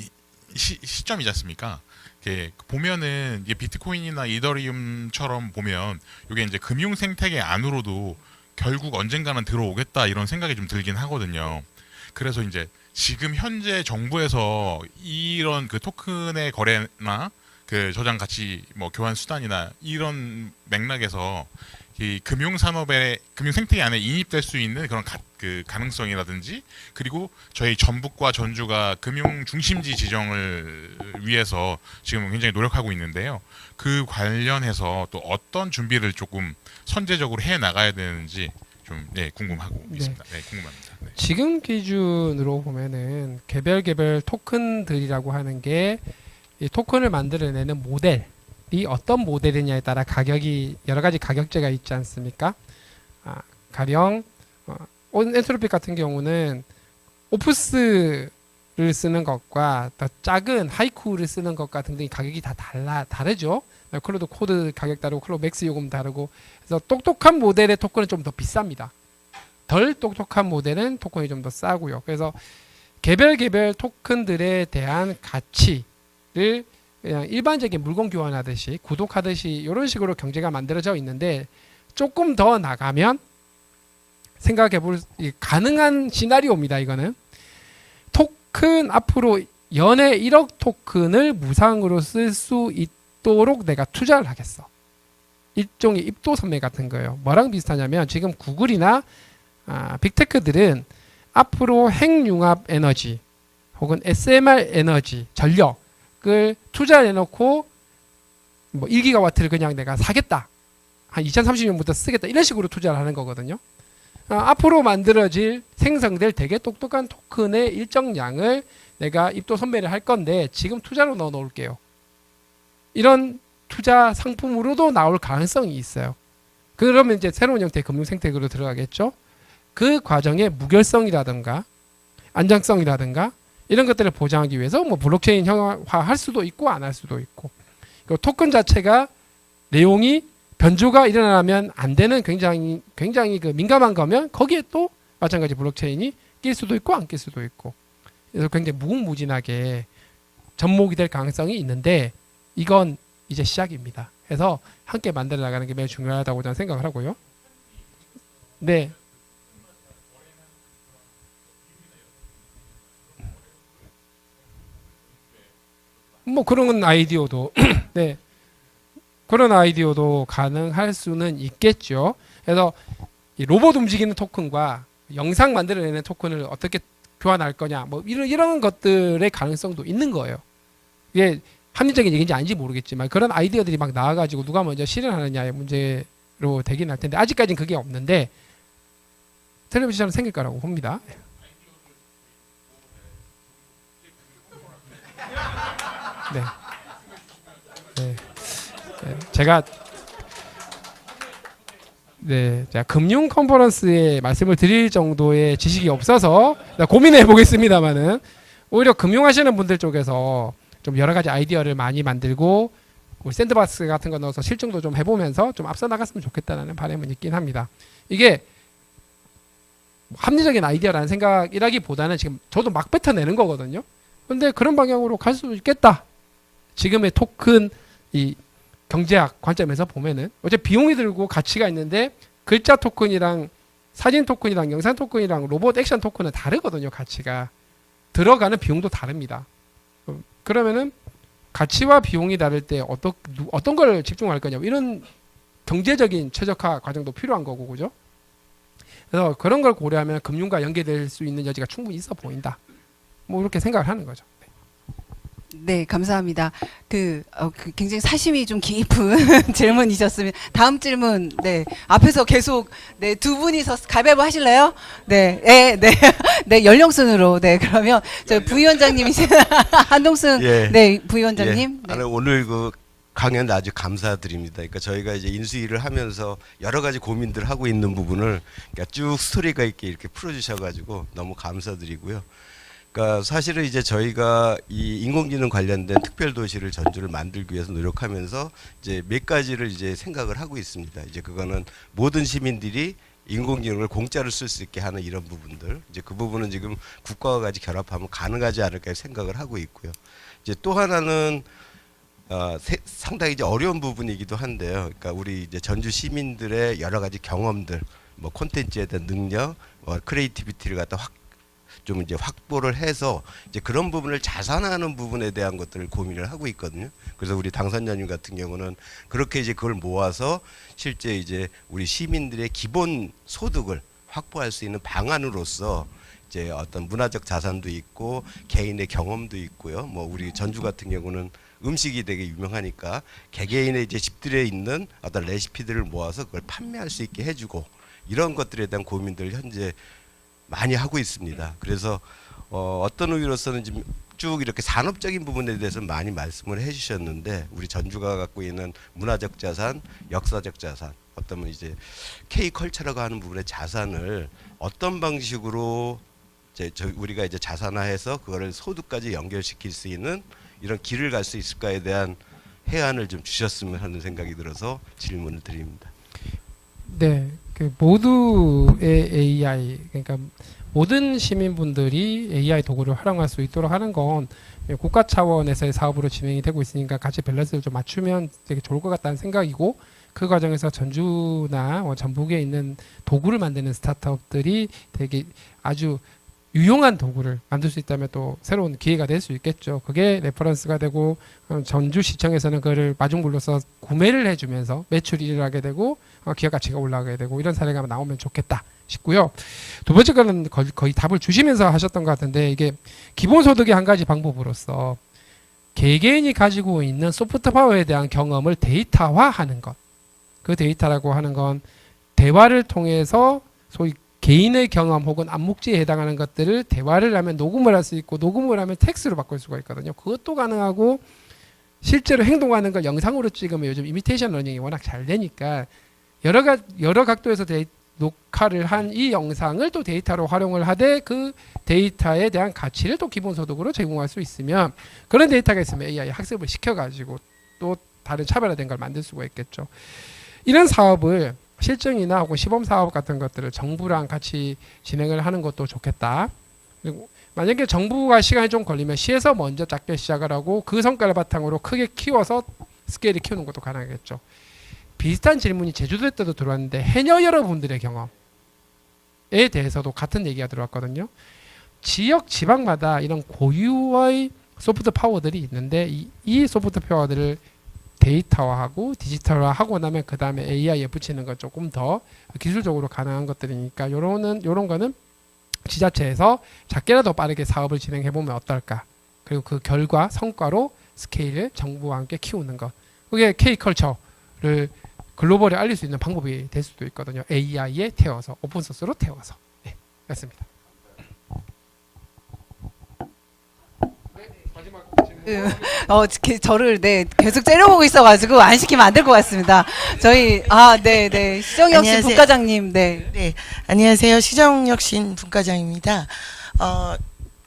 시점이지 않습니까? 이렇게 보면은 이게 비트코인이나 이더리움처럼 보면 이게 이제 금융 생태계 안으로도 결국 언젠가는 들어오겠다 이런 생각이 좀 들긴 하거든요. 그래서 이제 지금 현재 정부에서 이런 그 토큰의 거래나 그 저장 가치 뭐 교환 수단이나 이런 맥락에서 이 금융 산업의 금융 생태계 안에 인입될 수 있는 그런 그 가능성이라든지, 그리고 저희 전북과 전주가 금융 중심지 지정을 위해서 지금 굉장히 노력하고 있는데요. 그 관련해서 또 어떤 준비를 조금 선제적으로 해 나가야 되는지 좀 궁금하고 있습니다. 네, 궁금합니다. 네. 지금 기준으로 보면은 개별 토큰들이라고 하는 게 이 토큰을 만들어내는 모델이 어떤 모델이냐에 따라 가격이 여러 가지 가격제가 있지 않습니까? 가령 엔트로피 같은 경우는 오프스를 쓰는 것과 더 작은 하이쿠를 쓰는 것과 등등의 가격이 다 다르죠. 클로드 코드 가격 다르고 클로드 맥스 요금 다르고 그래서 똑똑한 모델의 토큰은 좀 더 비쌉니다. 덜 똑똑한 모델은 토큰이 좀 더 싸고요. 그래서 개별 토큰들에 대한 가치를 그냥 일반적인 물건 교환하듯이 구독하듯이 이런 식으로 경제가 만들어져 있는데 조금 더 나가면 생각해 볼 가능한 시나리오입니다. 이거는 토큰 앞으로 연에 1억 토큰을 무상으로 쓸 수 있도록 내가 투자를 하겠어. 일종의 입도 선매 같은 거예요. 뭐랑 비슷하냐면 지금 구글이나 빅테크들은 앞으로 핵융합 에너지 혹은 SMR 에너지 전력을 투자해놓고 뭐 1기가와트를 그냥 내가 사겠다. 한 2030년부터 쓰겠다. 이런 식으로 투자를 하는 거거든요. 앞으로 만들어질 생성될 되게 똑똑한 토큰의 일정량을 내가 입도 선매를 할 건데 지금 투자로 넣어 놓을게요. 이런 투자 상품으로도 나올 가능성이 있어요. 그러면 이제 새로운 형태의 금융 생태계로 들어가겠죠. 그 과정의 무결성이라든가 안정성이라든가 이런 것들을 보장하기 위해서 뭐 블록체인 형화할 수도 있고 안 할 수도 있고 그 토큰 자체가 내용이 변조가 일어나면 안 되는 굉장히 그 민감한 거면 거기에 또 마찬가지 블록체인이 낄 수도 있고 안 낄 수도 있고 그래서 굉장히 무궁무진하게 접목이 될 가능성이 있는데 이건 이제 시작입니다. 그래서 함께 만들어 나가는 게 매우 중요하다고 저는 생각을 하고요. 네. 뭐 그런 아이디어도 네. 그런 아이디어도 가능할 수는 있겠죠. 그래서 이 로봇 움직이는 토큰과 영상 만들어내는 토큰을 어떻게 교환할 거냐, 뭐 이런 것들의 가능성도 있는 거예요. 이게 합리적인 얘기인지 아닌지 모르겠지만 그런 아이디어들이 막 나와가지고 누가 먼저 실현하느냐의 문제로 되긴 할 텐데 아직까지는 그게 없는데 텔레비전은 생길 거라고 봅니다. 네. 네. 제가 금융 컨퍼런스에 말씀을 드릴 정도의 지식이 없어서 고민해 보겠습니다만은 오히려 금융하시는 분들 쪽에서 좀 여러 가지 아이디어를 많이 만들고 우리 샌드박스 같은 거 넣어서 실증도 좀 해보면서 좀 앞서 나갔으면 좋겠다는 바람은 있긴 합니다. 이게 합리적인 아이디어라는 생각이라기보다는 지금 저도 막 뱉어내는 거거든요. 근데 그런 방향으로 갈 수 있겠다. 지금의 토큰 이 경제학 관점에서 보면은 어제 비용이 들고 가치가 있는데 글자 토큰이랑 사진 토큰이랑 영상 토큰이랑 로봇 액션 토큰은 다르거든요. 가치가 들어가는 비용도 다릅니다. 그러면은 가치와 비용이 다를 때 어떤 걸 집중할 거냐 이런 경제적인 최적화 과정도 필요한 거고 그죠? 그래서 그런 걸 고려하면 금융과 연계될 수 있는 여지가 충분히 있어 보인다. 뭐 이렇게 생각을 하는 거죠. 네, 감사합니다. 굉장히 사심이 좀 깊은 질문이셨으면 다음 질문, 네, 앞에서 계속, 네, 두 분이서 가위바위보 하실래요? 네, 네, 네, 네, 연령순으로, 네, 그러면 저 부위원장님이 한동승, 예. 네, 부위원장님. 예. 오늘 그 강연 아주 감사드립니다. 그러니까 저희가 이제 인수위를 하면서 여러 가지 고민들 하고 있는 부분을 그러니까 쭉 스토리가 있게 이렇게 풀어주셔가지고 너무 감사드리고요. 그러니까 사실은 이제 저희가 이 인공지능 관련된 특별도시를 전주를 만들기 위해서 노력하면서 이제 몇 가지를 이제 생각을 하고 있습니다. 이제 그거는 모든 시민들이 인공지능을 공짜로 쓸 수 있게 하는 이런 부분들, 이제 그 부분은 지금 국가와 같이 결합하면 가능하지 않을까 생각을 하고 있고요. 이제 또 하나는 상당히 이제 어려운 부분이기도 한데요. 그러니까 우리 이제 전주 시민들의 여러 가지 경험들, 뭐 콘텐츠에 대한 능력, 크리에이티비티를 갖다 좀 이제 확보를 해서 이제 그런 부분을 자산화하는 부분에 대한 것들을 고민을 하고 있거든요. 그래서 우리 당선자님 같은 경우는 그렇게 이제 그걸 모아서 실제 이제 우리 시민들의 기본 소득을 확보할 수 있는 방안으로서 이제 어떤 문화적 자산도 있고 개인의 경험도 있고요. 뭐 우리 전주 같은 경우는 음식이 되게 유명하니까 개개인의 이제 집들에 있는 어떤 레시피들을 모아서 그걸 판매할 수 있게 해주고 이런 것들에 대한 고민들을 현재 많이 하고 있습니다. 그래서 어떤 의미로서는 지금 쭉 이렇게 산업적인 부분에 대해서 많이 말씀을 해주셨는데 우리 전주가 갖고 있는 문화적 자산, 역사적 자산, 어떤 이제 K컬처라고 하는 부분의 자산을 어떤 방식으로 이제 우리가 이제 자산화해서 그거를 소득까지 연결시킬 수 있는 이런 길을 갈 수 있을까에 대한 해안을 좀 주셨으면 하는 생각이 들어서 질문을 드립니다. 네, 그 모두의 AI, 그러니까 모든 시민분들이 AI 도구를 활용할 수 있도록 하는 건 국가 차원에서의 사업으로 진행이 되고 있으니까 같이 밸런스를 좀 맞추면 되게 좋을 것 같다는 생각이고, 그 과정에서 전주나 전북에 있는 도구를 만드는 스타트업들이 되게 아주 유용한 도구를 만들 수 있다면 또 새로운 기회가 될 수 있겠죠. 그게 레퍼런스가 되고 전주시청에서는 그거를 마중물로서 구매를 해주면서 매출이 일어나게 되고 기업 가치가 올라가게 되고 이런 사례가 나오면 좋겠다 싶고요. 두 번째 거는 거의 답을 주시면서 하셨던 것 같은데, 이게 기본소득의 한 가지 방법으로서 개개인이 가지고 있는 소프트 파워에 대한 경험을 데이터화하는 것. 그 데이터라고 하는 건 대화를 통해서 소위 개인의 경험 혹은 암묵지에 해당하는 것들을 대화를 하면 녹음을 할 수 있고, 녹음을 하면 텍스트로 바꿀 수가 있거든요. 그것도 가능하고, 실제로 행동하는 걸 영상으로 찍으면 요즘 이미테이션 러닝이 워낙 잘 되니까 여러 각도에서 녹화를 한 이 영상을 또 데이터로 활용을 하되 그 데이터에 대한 가치를 또 기본소득으로 제공할 수 있으면, 그런 데이터가 있으면 AI 학습을 시켜가지고 또 다른 차별화된 걸 만들 수가 있겠죠. 이런 사업을 실증이나 혹은 시범 사업 같은 것들을 정부랑 같이 진행을 하는 것도 좋겠다. 그리고 만약에 정부가 시간이 좀 걸리면 시에서 먼저 작게 시작을 하고 그 성과를 바탕으로 크게 키워서 스케일을 키우는 것도 가능하겠죠. 비슷한 질문이 제주도 때도 들어왔는데, 해녀 여러분들의 경험에 대해서도 같은 얘기가 들어왔거든요. 지역 지방마다 이런 고유의 소프트 파워들이 있는데 이 소프트 파워들을 데이터화하고 디지털화하고 나면 그 다음에 AI에 붙이는 건 조금 더 기술적으로 가능한 것들이니까 요런 거는 지자체에서 작게라도 빠르게 사업을 진행해 보면 어떨까. 그리고 그 결과 성과로 스케일을 정부와 함께 키우는 것. 그게 K컬처를 글로벌에 알릴 수 있는 방법이 될 수도 있거든요. AI에 태워서, 오픈소스로 태워서. 네, 맞습니다. 저를 계속 째려보고 있어가지고 안 시키면 안 될 것 같습니다. 저희 네 시정혁 씨 안녕하세요. 국과장님, 네, 안녕하세요. 시정혁신 분과장입니다.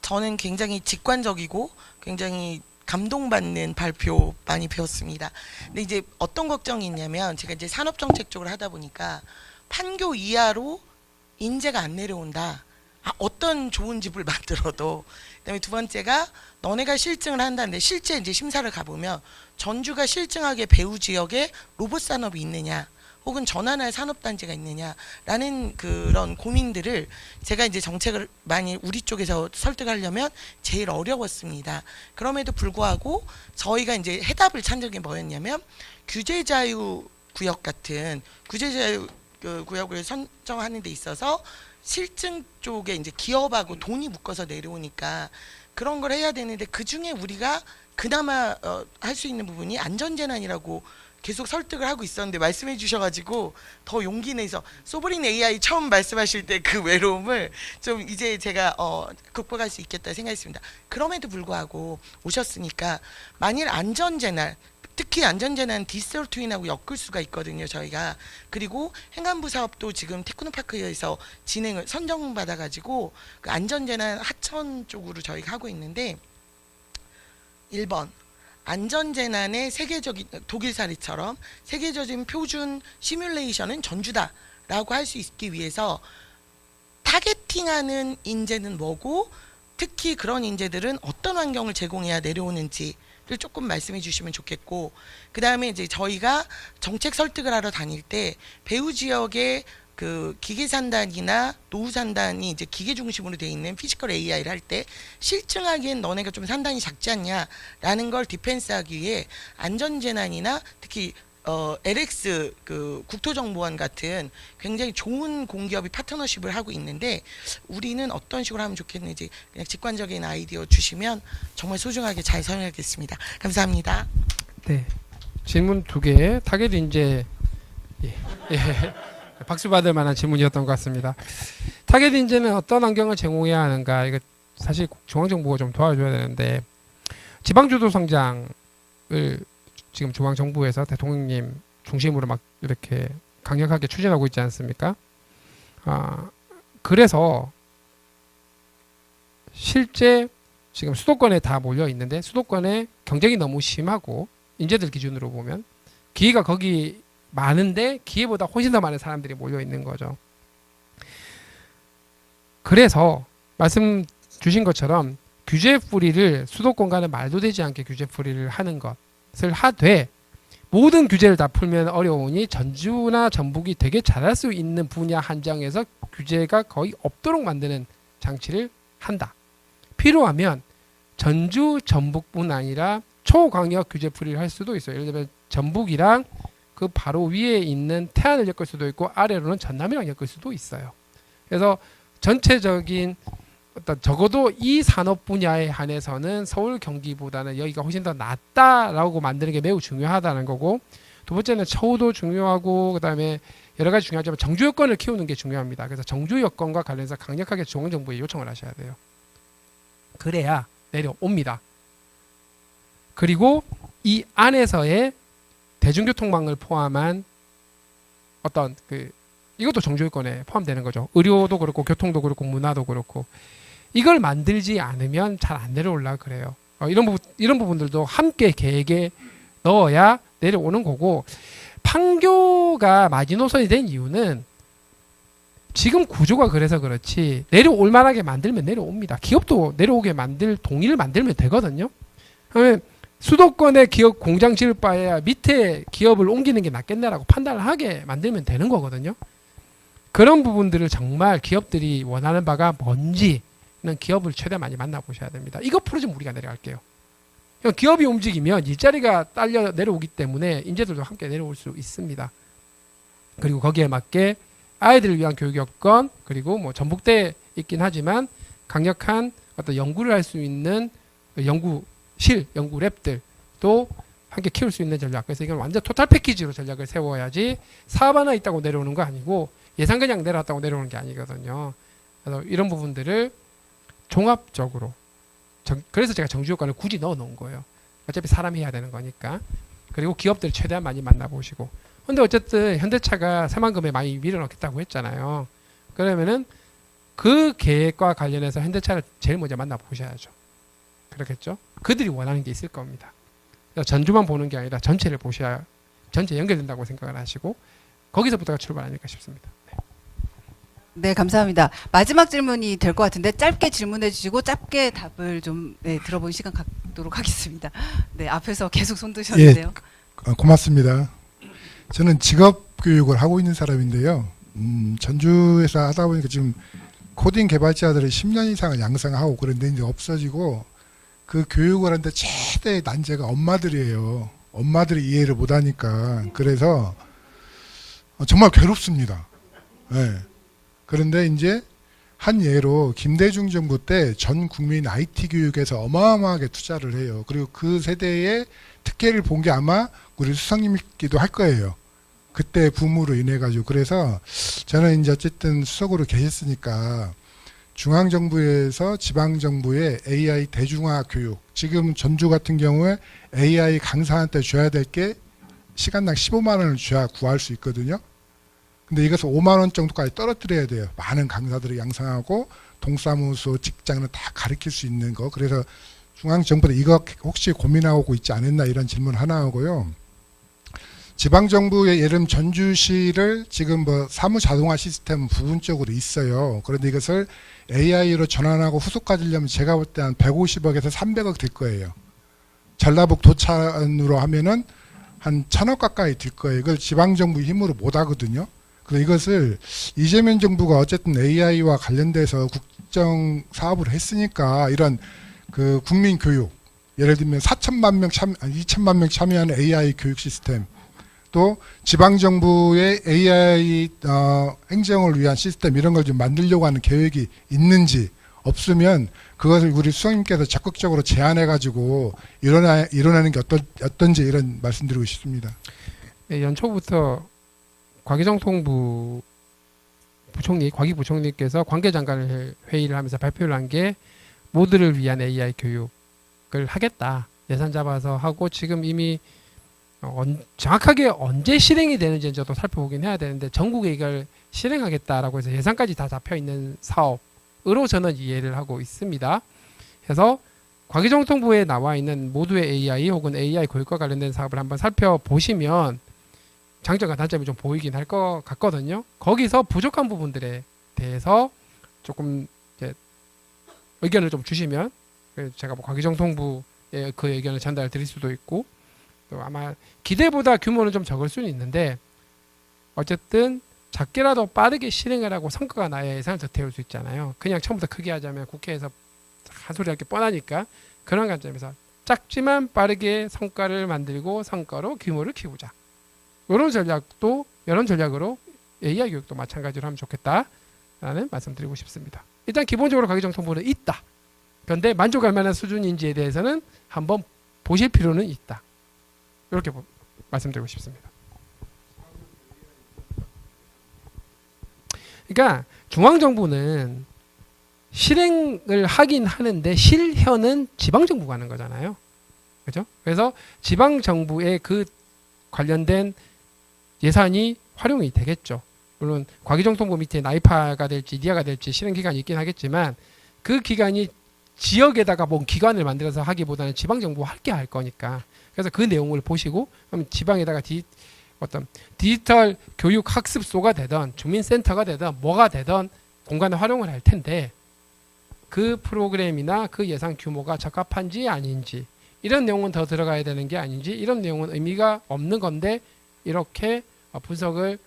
저는 굉장히 직관적이고 굉장히 감동받는 발표 많이 배웠습니다. 근데 이제 어떤 걱정이 있냐면, 제가 이제 산업정책 쪽을 하다 보니까 판교 이하로 인재가 안 내려온다. 어떤 좋은 집을 만들어도. 그다음에 두 번째가 너네가 실증을 한다는데 실제 이제 심사를 가보면 전주가 실증하게 배후 지역에 로봇 산업이 있느냐, 혹은 전환할 산업단지가 있느냐라는 그런 고민들을 제가 이제 정책을 많이 우리 쪽에서 설득하려면 제일 어려웠습니다. 그럼에도 불구하고 저희가 이제 해답을 찾는 게 뭐였냐면, 규제자유 구역 같은 규제자유 구역을 선정하는 데 있어서 실증 쪽에 이제 기업하고 돈이 묶어서 내려오니까 그런 걸 해야 되는데, 그 중에 우리가 그나마 할 수 있는 부분이 안전재난이라고 계속 설득을 하고 있었는데, 말씀해 주셔가지고 더 용기 내서 소브린 AI 처음 말씀하실 때 그 외로움을 좀 이제 제가 극복할 수 있겠다 생각했습니다. 그럼에도 불구하고 오셨으니까 만일 안전재난, 특히 안전재난 디지털 트윈하고 엮을 수가 있거든요, 저희가. 그리고 행안부 사업도 지금 테크노파크에서 진행을 선정받아가지고 그 안전재난 하천 쪽으로 저희가 하고 있는데, 1번 안전재난의 세계적인 독일 사례처럼 세계적인 표준 시뮬레이션은 전주다라고 할 수 있기 위해서 타겟팅하는 인재는 뭐고, 특히 그런 인재들은 어떤 환경을 제공해야 내려오는지를 조금 말씀해 주시면 좋겠고, 그 다음에 이제 저희가 정책 설득을 하러 다닐 때 배후 지역에 그 기계산단이나 노후산단이 이제 기계 중심으로 돼 있는 피지컬 AI를 할 때 실증하기엔 너네가 좀 산단이 작지 않냐라는 걸 디펜스하기 위해 안전재난이나 특히 LX 그 국토정보원 같은 굉장히 좋은 공기업이 파트너십을 하고 있는데, 우리는 어떤 식으로 하면 좋겠는지 그냥 직관적인 아이디어 주시면 정말 소중하게 잘 설명하겠습니다. 감사합니다. 네, 질문 2개, 타겟 인재. 예. 박수 받을 만한 질문이었던 것 같습니다. 타겟 인재는 어떤 환경을 제공해야 하는가? 이거 사실 중앙정부가 좀 도와줘야 되는데, 지방주도 성장을 지금 중앙정부에서 대통령님 중심으로 막 이렇게 강력하게 추진하고 있지 않습니까? 그래서 실제 지금 수도권에 다 몰려 있는데 수도권에 경쟁이 너무 심하고 인재들 기준으로 보면 기회가 거기 많은데 기회보다 훨씬 더 많은 사람들이 몰려 있는 거죠. 그래서 말씀 주신 것처럼 규제 풀이를 수도권과는 말도 되지 않게 규제 풀이를 하는 것을 하되 모든 규제를 다 풀면 어려우니 전주나 전북이 되게 잘할 수 있는 분야 한정에서 규제가 거의 없도록 만드는 장치를 한다. 필요하면 전주, 전북뿐 아니라 초광역 규제 풀이를 할 수도 있어요. 예를 들면 전북이랑 그 바로 위에 있는 태안을 엮을 수도 있고 아래로는 전남이랑 엮을 수도 있어요. 그래서 전체적인 어떤 적어도 이 산업 분야에 한해서는 서울 경기보다는 여기가 훨씬 더 낫다라고 만드는 게 매우 중요하다는 거고, 두 번째는 처우도 중요하고 그다음에 여러 가지 중요하지만 정주 여건을 키우는 게 중요합니다. 그래서 정주 여건과 관련해서 강력하게 중앙정부에 요청을 하셔야 돼요. 그래야 내려옵니다. 그리고 이 안에서의 대중교통망을 포함한 어떤 이것도 정주요건에 포함되는 거죠. 의료도 그렇고 교통도 그렇고 문화도 그렇고 이걸 만들지 않으면 잘 안 내려올라 그래요. 이런 부분들도 함께 계획에 넣어야 내려오는 거고, 판교가 마지노선이 된 이유는 지금 구조가 그래서 그렇지 내려올 만하게 만들면 내려옵니다. 기업도 내려오게 만들 동의를 만들면 되거든요. 그러면 수도권에 기업 공장 지을 바에야 밑에 기업을 옮기는 게 낫겠네라고 판단을 하게 만들면 되는 거거든요. 그런 부분들을 정말 기업들이 원하는 바가 뭔지는 기업을 최대한 많이 만나보셔야 됩니다. 이거 풀어주면 우리가 내려갈게요. 기업이 움직이면 일자리가 딸려 내려오기 때문에 인재들도 함께 내려올 수 있습니다. 그리고 거기에 맞게 아이들을 위한 교육 여건, 그리고 뭐 전북대에 있긴 하지만 강력한 어떤 연구를 할 수 있는 연구실, 연구랩들도 함께 키울 수 있는 전략. 그래서 이건 완전 토탈 패키지로 전략을 세워야지 사업 하나 있다고 내려오는 거 아니고 예산 그냥 내려왔다고 내려오는 게 아니거든요. 그래서 이런 부분들을 종합적으로 그래서 제가 정주효과를 굳이 넣어 놓은 거예요. 어차피 사람이 해야 되는 거니까. 그리고 기업들 최대한 많이 만나보시고. 근데 어쨌든 현대차가 새만금에 많이 밀어넣겠다고 했잖아요. 그러면은 그 계획과 관련해서 현대차를 제일 먼저 만나보셔야죠. 그렇겠죠? 그들이 원하는 게 있을 겁니다. 전주만 보는 게 아니라 전체를 보셔야 전체 연결된다고 생각을 하시고 거기서부터가 출발 아닐까 싶습니다. 네, 감사합니다. 마지막 질문이 될 것 같은데 짧게 질문해 주시고 짧게 답을 좀 들어보는 시간 갖도록 하겠습니다. 네, 앞에서 계속 손 드셨는데요. 고맙습니다. 저는 직업 교육을 하고 있는 사람인데요. 전주에서 하다 보니까 지금 코딩 개발자들을 10년 이상을 양성하고 그런데 이제 없어지고 그 교육을 하는데 최대 난제가 엄마들이에요. 엄마들이 이해를 못하니까. 그래서 정말 괴롭습니다. 네. 그런데 이제 한 예로 김대중 정부 때 전 국민 IT 교육에서 어마어마하게 투자를 해요. 그리고 그 세대의 특혜를 본 게 아마 우리 수석님이기도 할 거예요. 그때 붐으로 인해 가지고. 그래서 저는 이제 어쨌든 수석으로 계셨으니까 중앙정부에서 지방정부의 AI 대중화 교육, 지금 전주 같은 경우에 AI 강사한테 줘야 될 게 시간당 15만 원을 줘야 구할 수 있거든요. 근데 이것을 5만 원 정도까지 떨어뜨려야 돼요. 많은 강사들을 양성하고 동사무소, 직장을 다 가르칠 수 있는 거. 그래서 중앙정부는 이거 혹시 고민하고 있지 않았나 이런 질문 하나 하고요. 지방정부의 예를 들면 전주시를 지금 뭐 사무 자동화 시스템은 부분적으로 있어요. 그런데 이것을 AI로 전환하고 후속화하려면 제가 볼 때 한 150억에서 300억 들 거예요. 전라북 도찬으로 하면은 한 1000억 가까이 들 거예요. 이걸 지방정부 힘으로 못 하거든요. 그래서 이것을 이재명 정부가 어쨌든 AI와 관련돼서 국정 사업을 했으니까 이런 그 국민 교육, 예를 들면 2천만 명 참여하는 AI 교육 시스템, 또 지방정부의 AI 행정을 위한 시스템 이런 걸 좀 만들려고 하는 계획이 있는지, 없으면 그것을 우리 수석님께서 적극적으로 제안해가지고 일어나는 게 어떤지 이런 말씀드리고 싶습니다. 네, 연초부터 과기정통부 부총리, 과기부총리께서 관계장관을 회의를 하면서 발표를 한 게 모두를 위한 AI 교육을 하겠다. 예산 잡아서 하고 지금 이미 정확하게 언제 실행이 되는지 저도 살펴보긴 해야 되는데 전국에 이걸 실행하겠다라고 해서 예산까지 다 잡혀 있는 사업으로 저는 이해를 하고 있습니다. 그래서 과기정통부에 나와 있는 모두의 AI 혹은 AI 교육과 관련된 사업을 한번 살펴보시면 장점과 단점이 좀 보이긴 할 것 같거든요. 거기서 부족한 부분들에 대해서 조금 이제 의견을 좀 주시면 제가 뭐 과기정통부에 그 의견을 전달 드릴 수도 있고, 또 아마 기대보다 규모는 좀 적을 수는 있는데 어쨌든 작게라도 빠르게 실행을 하고 성과가 나야 예산을 더 태울 수 있잖아요. 그냥 처음부터 크게 하자면 국회에서 한 소리 할 게 뻔하니까, 그런 관점에서 작지만 빠르게 성과를 만들고 성과로 규모를 키우자. 이런 전략으로 AI 교육도 마찬가지로 하면 좋겠다라는 말씀드리고 싶습니다. 일단 기본적으로 과기정통부는 있다. 그런데 만족할 만한 수준인지에 대해서는 한번 보실 필요는 있다. 이렇게 말씀드리고 싶습니다. 그러니까 중앙정부는 실행을 하긴 하는데 실현은 지방정부가 하는 거잖아요. 그죠? 그래서 지방정부의 그 관련된 예산이 활용이 되겠죠. 물론 과기정통부 밑에 나이파가 될지 니아가 될지 실행기관이 있긴 하겠지만 그 기관이 지역에다가 뭔 기관을 만들어서 하기보다는 지방정부가 할게 할 거니까. 그래서 그 내용을 보시고 그럼 지방에다가 어떤 디지털 교육 학습소가 되던 주민센터가 되던 뭐가 되던 공간을 활용을 할 텐데 그 프로그램이나 그 예산 규모가 적합한지 아닌지 이런 내용은 더 들어가야 되는 게 아닌지 이런 내용은 의미가 없는 건데 이렇게 분석을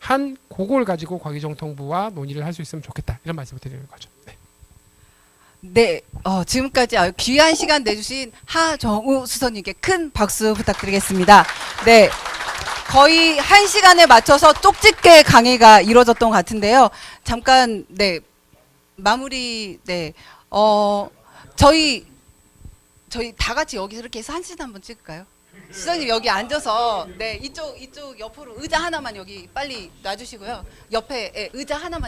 한 그걸 가지고 과기정통부와 논의를 할 수 있으면 좋겠다 이런 말씀을 드리는 거죠. 네. 네, 지금까지 아주 귀한 시간 내주신 하정우 수석님께 큰 박수 부탁드리겠습니다. 네, 거의 1시간에 맞춰서 쪽집게 강의가 이루어졌던 것 같은데요. 잠깐, 네, 마무리, 네, 저희 다 같이 여기서 이렇게 해서 한 시간 한번 찍을까요? 수석님 여기 앉아서, 네, 이쪽 옆으로 의자 하나만 여기 빨리 놔주시고요. 옆에 의자 하나만